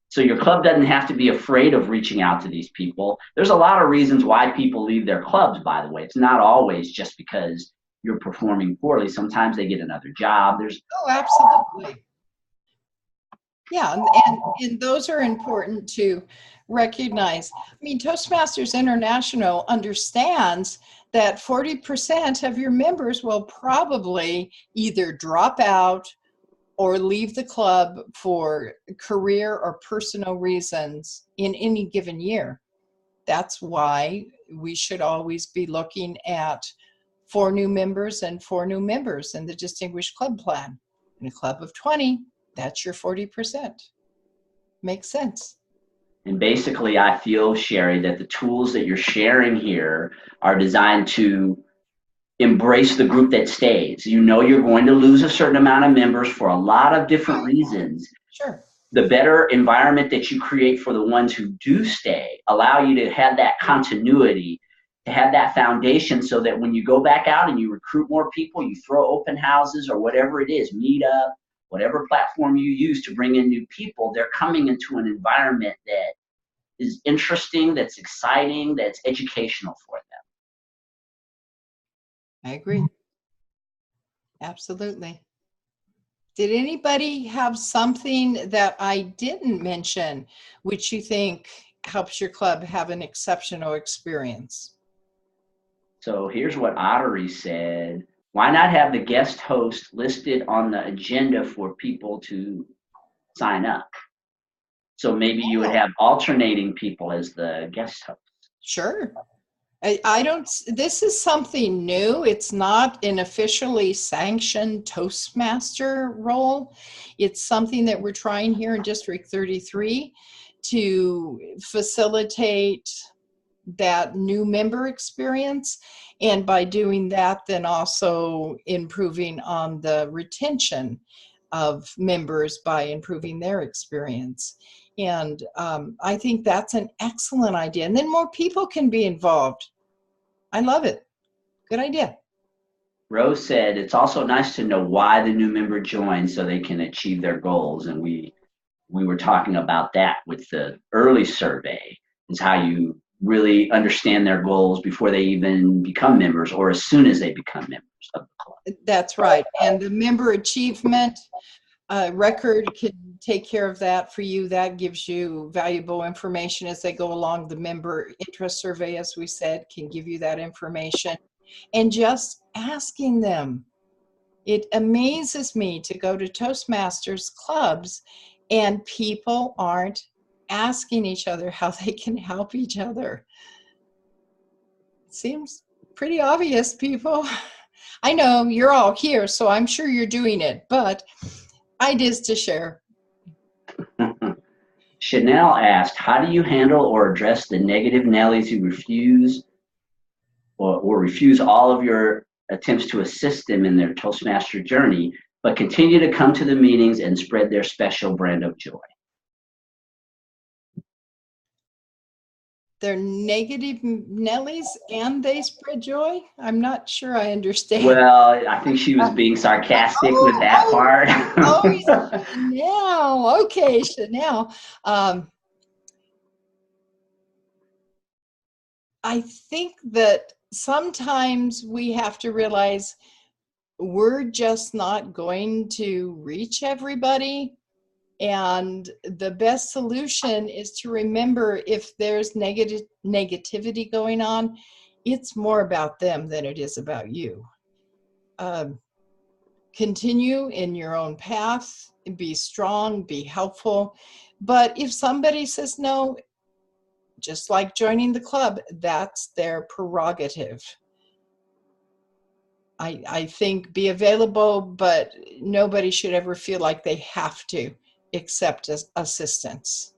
So your club doesn't have to be afraid of reaching out to these people. There's a lot of reasons why people leave their clubs, by the way. It's not always just because you're performing poorly. Sometimes they get another job. Absolutely. Yeah, and those are important to recognize. I mean, Toastmasters International understands that 40% of your members will probably either drop out or leave the club for career or personal reasons in any given year. That's why we should always be looking at 4 new members and 4 new members in the Distinguished Club Plan. In a club of 20, that's your 40%. Makes sense. And basically, I feel, Sherrie, that the tools that you're sharing here are designed to embrace the group that stays. You know you're going to lose a certain amount of members for a lot of different reasons. Sure. the better environment that you create for the ones who do stay, allow you to have that continuity, to have that foundation, so that when you go back out and you recruit more people, you throw open houses or whatever it is, meet up, whatever platform you use to bring in new people, they're coming into an environment that is interesting, that's exciting, that's educational for them. I agree. Absolutely. Did anybody have something that I didn't mention which you think helps your club have an exceptional experience? So here's what Ottery said. Why not have the guest host listed on the agenda for people to sign up? So maybe you would have alternating people as the guest host. Sure. I don't, this is something new. It's not an officially sanctioned Toastmaster role. It's something that we're trying here in District 33 to facilitate that new member experience. And by doing that, then also improving on the retention of members by improving their experience. And I think that's an excellent idea. And then more people can be involved. I love it. Good idea. Rose said, it's also nice to know why the new member joined so they can achieve their goals. And we were talking about that with the early survey, is how you really understand their goals before they even become members, or as soon as they become members of the club. That's right. And the member achievement record can take care of that for you. That gives you valuable information as they go along. The member interest survey, as we said, can give you that information. And just asking them. It amazes me to go to Toastmasters clubs and people aren't asking each other how they can help each other. It seems pretty obvious, people. I know you're all here, so I'm sure you're doing it, but ideas to share. Chanel asked, how do you handle or address the negative Nellies who refuse or refuse all of your attempts to assist them in their Toastmaster journey, but continue to come to the meetings and spread their special brand of joy? They're negative Nellies and they spread joy? I'm not sure I understand. Well, I think she was being sarcastic with that part. Chanel. Okay, Chanel. I think that sometimes we have to realize we're just not going to reach everybody. And the best solution is to remember, if there's negativity going on, it's more about them than it is about you. Continue in your own path, be strong, be helpful. But if somebody says no, just like joining the club, that's their prerogative. I think be available, but nobody should ever feel like they have to accept assistance.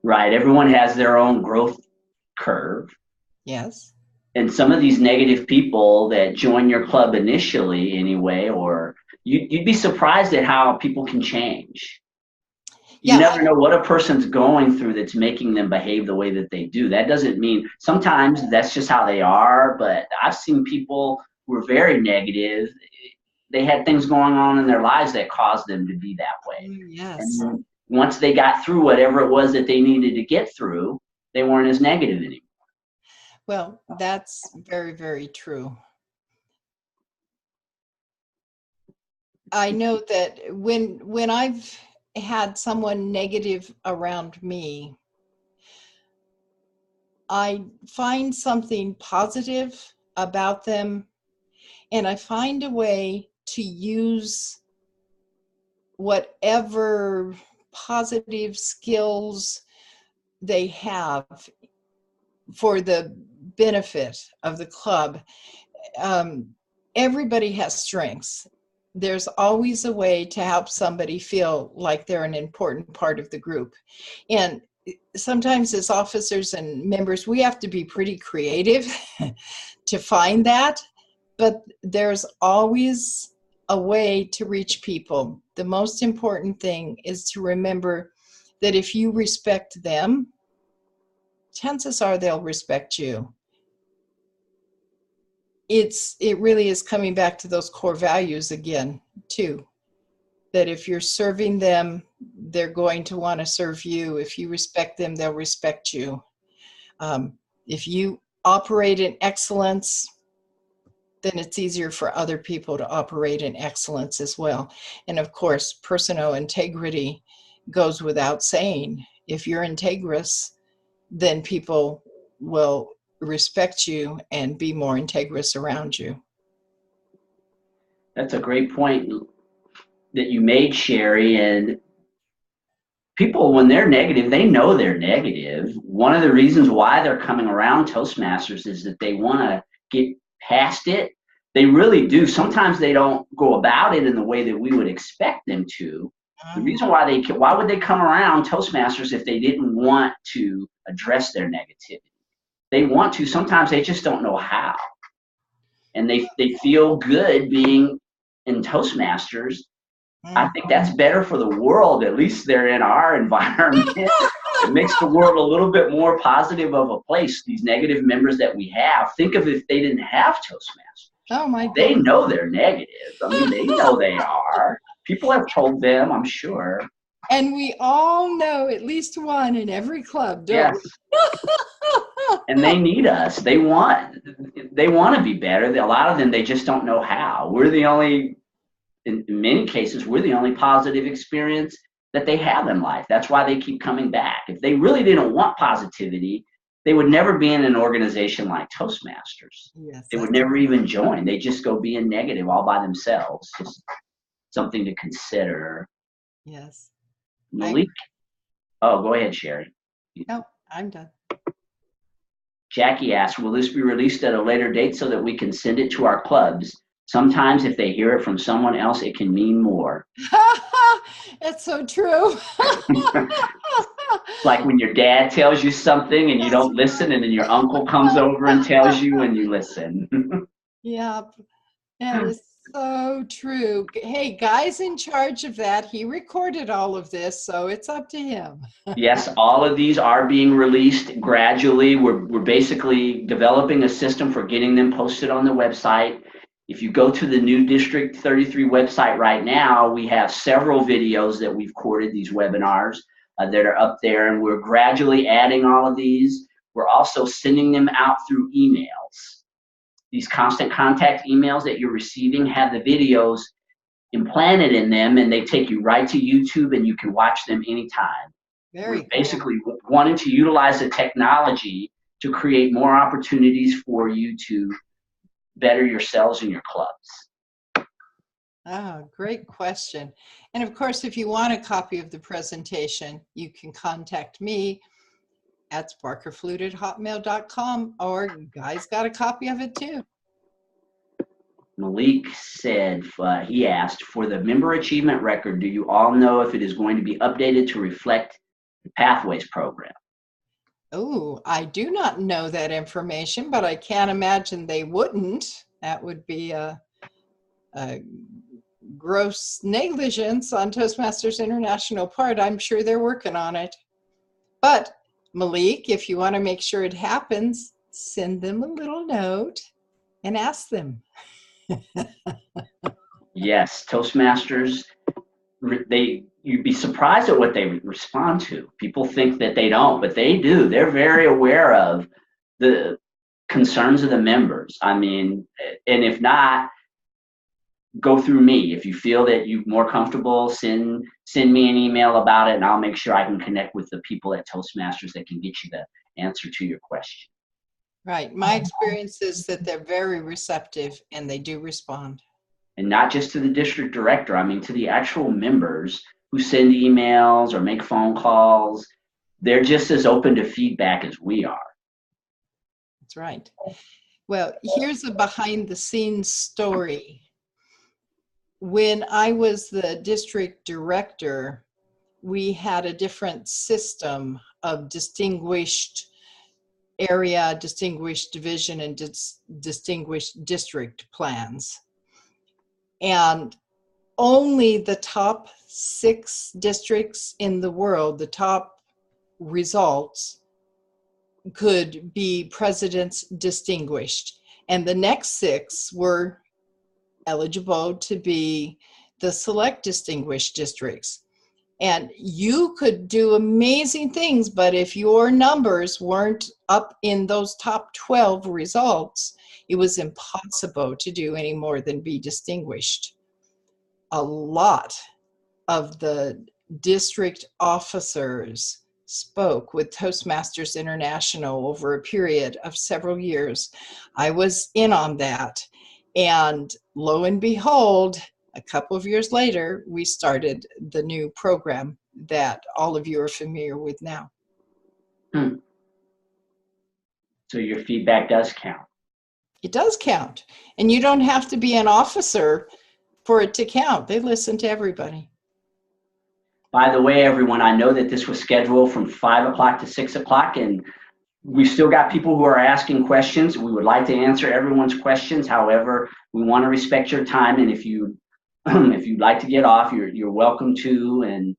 Right. Everyone has their own growth curve. Yes. And some of these negative people that join your club initially anyway, or you'd be surprised at how people can change. You never know what a person's going through that's making them behave the way that they do. That doesn't mean, sometimes that's just how they are, but I've seen people who are very negative. They had things going on in their lives that caused them to be that way. Yes. And once they got through whatever it was that they needed to get through, they weren't as negative anymore. Well, that's very, very true. I know that when I've had someone negative around me, I find something positive about them, and I find a way to use whatever positive skills they have for the benefit of the club. Everybody has strengths. There's always a way to help somebody feel like they're an important part of the group. And sometimes as officers and members, we have to be pretty creative to find that, but there's always a way to reach people. The most important thing is to remember that if you respect them, chances are they'll respect you. It really is coming back to those core values again, too. That if you're serving them, they're going to want to serve you. If you respect them, they'll respect you. If you operate in excellence, then it's easier for other people to operate in excellence as well. And of course, personal integrity goes without saying. If you're integrous, then people will respect you and be more integrous around you. That's a great point that you made, Sherrie. And people, when they're negative, they know they're negative. One of the reasons why they're coming around Toastmasters is that they want to get past it. They really do. Sometimes they don't go about it in the way that we would expect them to. The reason why would they come around Toastmasters if they didn't want to address their negativity? They want to, sometimes they just don't know how. And they feel good being in Toastmasters. I think that's better for the world. At least they're in our environment. It makes the world a little bit more positive of a place. These negative members that we have, think of if they didn't have Toastmasters. Oh my God. They know they're negative. I mean, they know they are. People have told them, I'm sure. And we all know at least one in every club, don't we? And they need us. They want to be better. A lot of them, they just don't know how. We're the only, in many cases, we're the only positive experience that they have in life. That's why they keep coming back. If they really didn't want positivity, they would never be in an organization like Toastmasters. Yes, they would never even join. They just go being negative all by themselves. Just something to consider. Yes. Malik? Oh, go ahead, Sherrie. No, I'm done. Jackie asked, will this be released at a later date so that we can send it to our clubs? Sometimes if they hear it from someone else, it can mean more. That's so true. Like when your dad tells you something and you don't listen, and then your uncle comes over and tells you and you listen. Yep. That is so true. Hey, guy's in charge of that. He recorded all of this, so it's up to him. Yes, all of these are being released gradually. We're basically developing a system for getting them posted on the website. If you go to the new District 33 website right now, we have several videos that we've recorded, these webinars that are up there, and we're gradually adding all of these. We're also sending them out through emails. These constant contact emails that you're receiving have the videos implanted in them, and they take you right to YouTube, and you can watch them anytime. Very We're basically wanting to utilize the technology to create more opportunities for you to better yourselves in your clubs. Oh, great question. And of course, if you want a copy of the presentation, you can contact me at sparkerflute@hotmail.com, or Guy's got a copy of it too. Malik said, he asked, for the member achievement record, do you all know if it is going to be updated to reflect the Pathways program? Oh, I do not know that information, but I can't imagine they wouldn't. That would be a gross negligence on Toastmasters International part. I'm sure they're working on it. But Malik, if you want to make sure it happens, send them a little note and ask them. Yes, Toastmasters, you'd be surprised at what they respond to. People think that they don't, but they do. They're very aware of the concerns of the members. I mean, and if not, go through me. If you feel that you're more comfortable, send me an email about it, and I'll make sure I can connect with the people at Toastmasters that can get you the answer to your question. Right. My experience is that they're very receptive and they do respond. And not just to the district director, I mean to the actual members who send emails or make phone calls. They're just as open to feedback as we are. That's right. Well, here's a behind the scenes story. When I was the district director, we had a different system of distinguished area, distinguished division, and distinguished district plans. And only the top 6 districts in the world, the top results, could be President's Distinguished. And the next 6 were eligible to be the Select Distinguished Districts. And you could do amazing things, but if your numbers weren't up in those top 12 results, it was impossible to do any more than be distinguished. A lot of the district officers spoke with Toastmasters International over a period of several years. I was in on that. And lo and behold, a couple of years later, we started the new program that all of you are familiar with now. So your feedback does count. It does count. And you don't have to be an officer for it to count. They listen to everybody. By the way, everyone, I know that this was scheduled from 5 o'clock to 6 o'clock, and we've still got people who are asking questions. We would like to answer everyone's questions. However, we want to respect your time, and if you'd like to get off, you're welcome to, and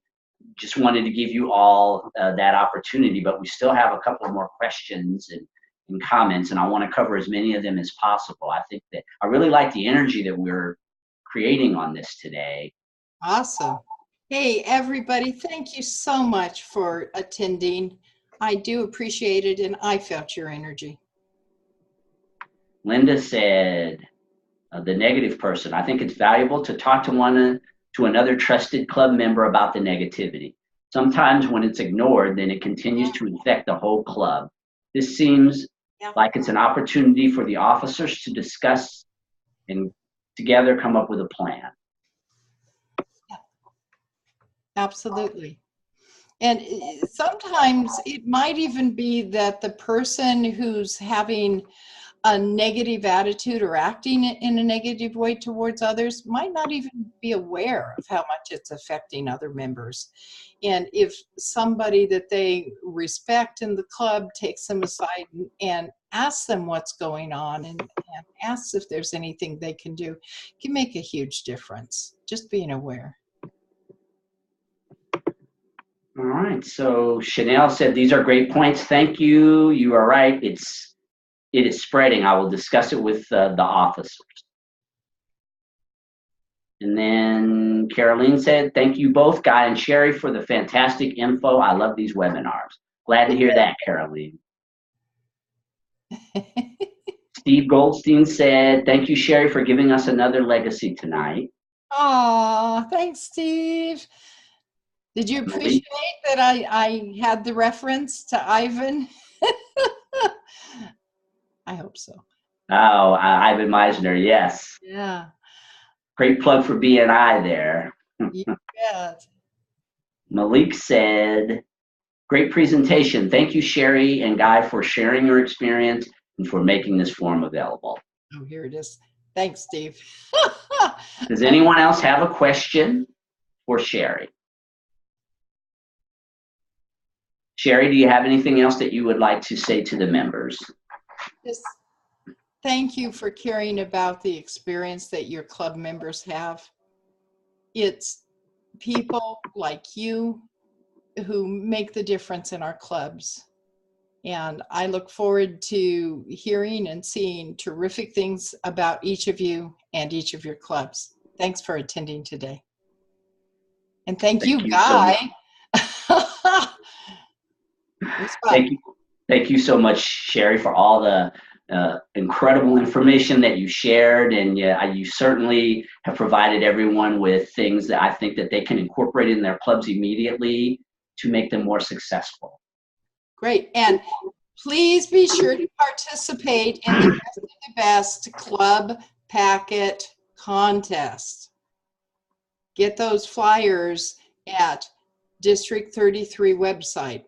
just wanted to give you all that opportunity. But we still have a couple more questions and comments, and I want to cover as many of them as possible. I think that I really like the energy that we're creating on this today. Awesome. Hey, everybody, thank you so much for attending. I do appreciate it, and I felt your energy. Linda said, the negative person, I think it's valuable to talk to another trusted club member about the negativity. Sometimes when it's ignored, then it continues to infect the whole club. This seems like it's an opportunity for the officers to discuss and together come up with a plan. Absolutely. And sometimes it might even be that the person who's having a negative attitude or acting in a negative way towards others might not even be aware of how much it's affecting other members. And if somebody that they respect in the club takes them aside and asks them what's going on and asks if there's anything they can do, it can make a huge difference. Just being aware. All right, so Chanel said, these are great points. Thank you. You are right. It is spreading. I will discuss it with the officers. And then Caroline said, thank you both, Guy and Sherrie, for the fantastic info. I love these webinars. Glad to hear that, Caroline. Steve Goldstein said, thank you, Sherrie, for giving us another legacy tonight. Aw, thanks, Steve. Did you appreciate that I had the reference to Ivan? I hope so. Oh, Ivan Meisner, yes. Yeah. Great plug for BNI there. Yeah. Malik said, great presentation. Thank you, Sherrie and Guy, for sharing your experience and for making this forum available. Oh, here it is. Thanks, Steve. Does anyone else have a question for Sherrie? Sherrie, do you have anything else that you would like to say to the members? Just thank you for caring about the experience that your club members have. It's people like you who make the difference in our clubs. And I look forward to hearing and seeing terrific things about each of you and each of your clubs. Thanks for attending today. And thank you, Guy. Thank you so much, Sherrie, for all the incredible information that you shared, and you certainly have provided everyone with things that I think that they can incorporate in their clubs immediately to make them more successful. Great, and please be sure to participate in the Best of the Best Club Packet Contest. Get those flyers at District 33 website.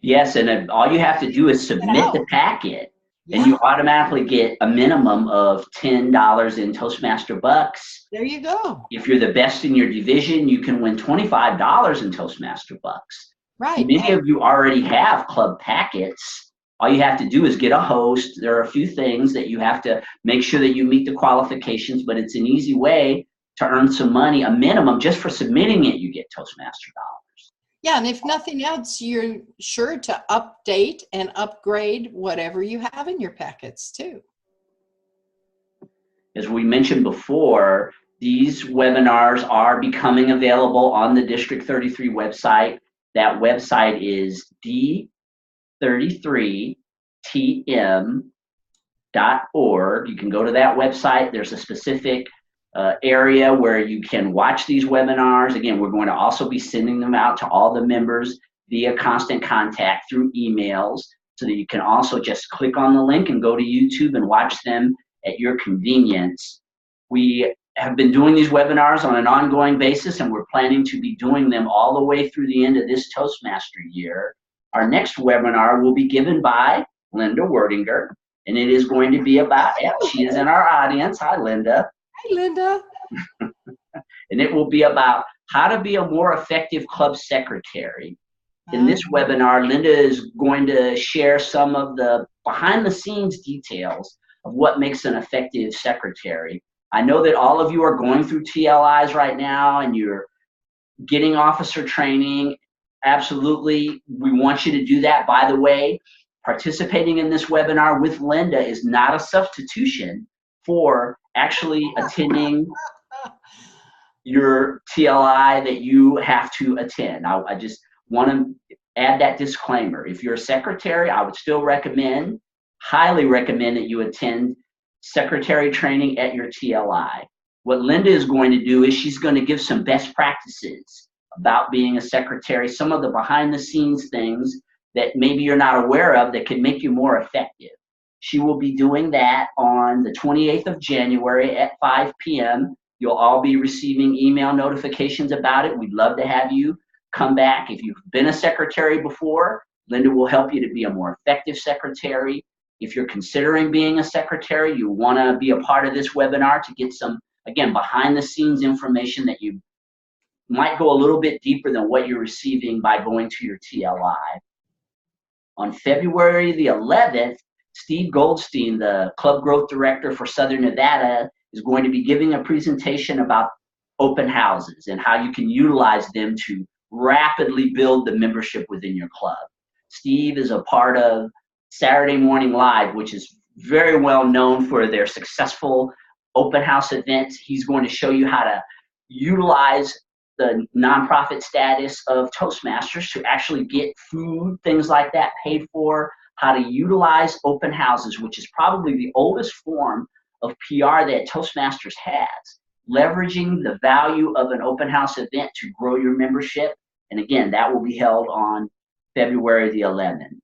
Yes, and all you have to do is submit the packet, and you automatically get a minimum of $10 in Toastmaster bucks. There you go. If you're the best in your division, you can win $25 in Toastmaster bucks. Right. Many of you already have club packets. All you have to do is get a host. There are a few things that you have to make sure that you meet the qualifications, but it's an easy way to earn some money, a minimum, just for submitting it, you get Toastmaster dollars. Yeah, and if nothing else, you're sure to update and upgrade whatever you have in your packets too. As we mentioned before, these webinars are becoming available on the District 33 website. That website is d33tm.org. You can go to that website. There's a specific area where you can watch these webinars. Again, we're going to also be sending them out to all the members via Constant Contact through emails, so that you can also just click on the link and go to YouTube and watch them at your convenience. We have been doing these webinars on an ongoing basis, and we're planning to be doing them all the way through the end of this Toastmaster year. Our next webinar will be given by Linda Werdinger, and it is going to be about, she is in our audience. Hi, Linda. Hi, Linda. And it will be about how to be a more effective club secretary. In this webinar, Linda is going to share some of the behind-the-scenes details of what makes an effective secretary. I know that all of you are going through TLIs right now, and you're getting officer training. Absolutely, we want you to do that. By the way, participating in this webinar with Linda is not a substitution for actually attending your TLI that you have to attend. I just want to add that disclaimer. If you're a secretary, I would still recommend, highly recommend, that you attend secretary training at your TLI. What Linda is going to do is she's going to give some best practices about being a secretary, some of the behind the scenes things that maybe you're not aware of that can make you more effective. She will be doing that on the 28th of January at 5 p.m. You'll all be receiving email notifications about it. We'd love to have you come back. If you've been a secretary before, Linda will help you to be a more effective secretary. If you're considering being a secretary, you want to be a part of this webinar to get some, again, behind the scenes information that you might go a little bit deeper than what you're receiving by going to your TLI. On February the 11th, Steve Goldstein, the Club Growth Director for Southern Nevada, is going to be giving a presentation about open houses and how you can utilize them to rapidly build the membership within your club. Steve is a part of Saturday Morning Live, which is very well known for their successful open house events. He's going to show you how to utilize the nonprofit status of Toastmasters to actually get food, things like that, paid for, how to utilize open houses, which is probably the oldest form of PR that Toastmasters has, leveraging the value of an open house event to grow your membership. And again, that will be held on February the 11th.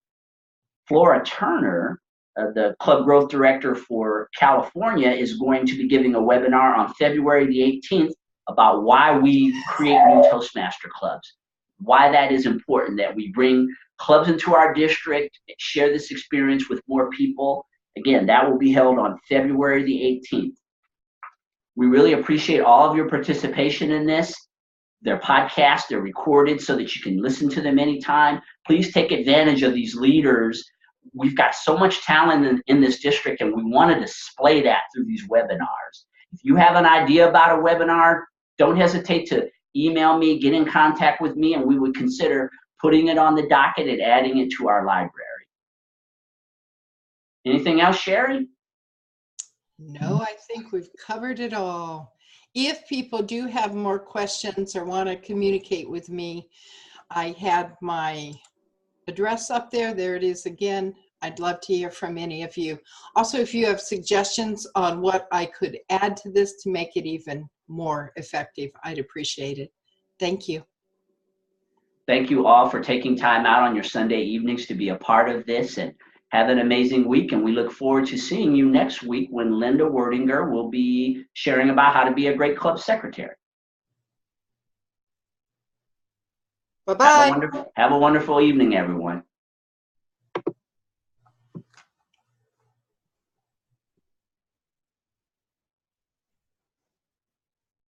Flora Turner, the Club Growth Director for California, is going to be giving a webinar on February the 18th about why we create new Toastmaster clubs, why that is important, that we bring clubs into our district, share this experience with more people. Again, that will be held on February the 18th. We really appreciate all of your participation in this. They're podcasts, they're recorded so that you can listen to them anytime. Please take advantage of these leaders. We've got so much talent in this district, and we want to display that through these webinars. If you have an idea about a webinar, don't hesitate to email me, get in contact with me, and we would consider putting it on the docket and adding it to our library. Anything else, Sherrie? No, I think we've covered it all. If people do have more questions or want to communicate with me, I had my address up there. There it is again. I'd love to hear from any of you. Also, if you have suggestions on what I could add to this to make it even more effective, I'd appreciate it. Thank you. Thank you all for taking time out on your Sunday evenings to be a part of this, and have an amazing week. And we look forward to seeing you next week when Linda Werdinger will be sharing about how to be a great club secretary. Bye-bye. Have a wonderful evening, everyone.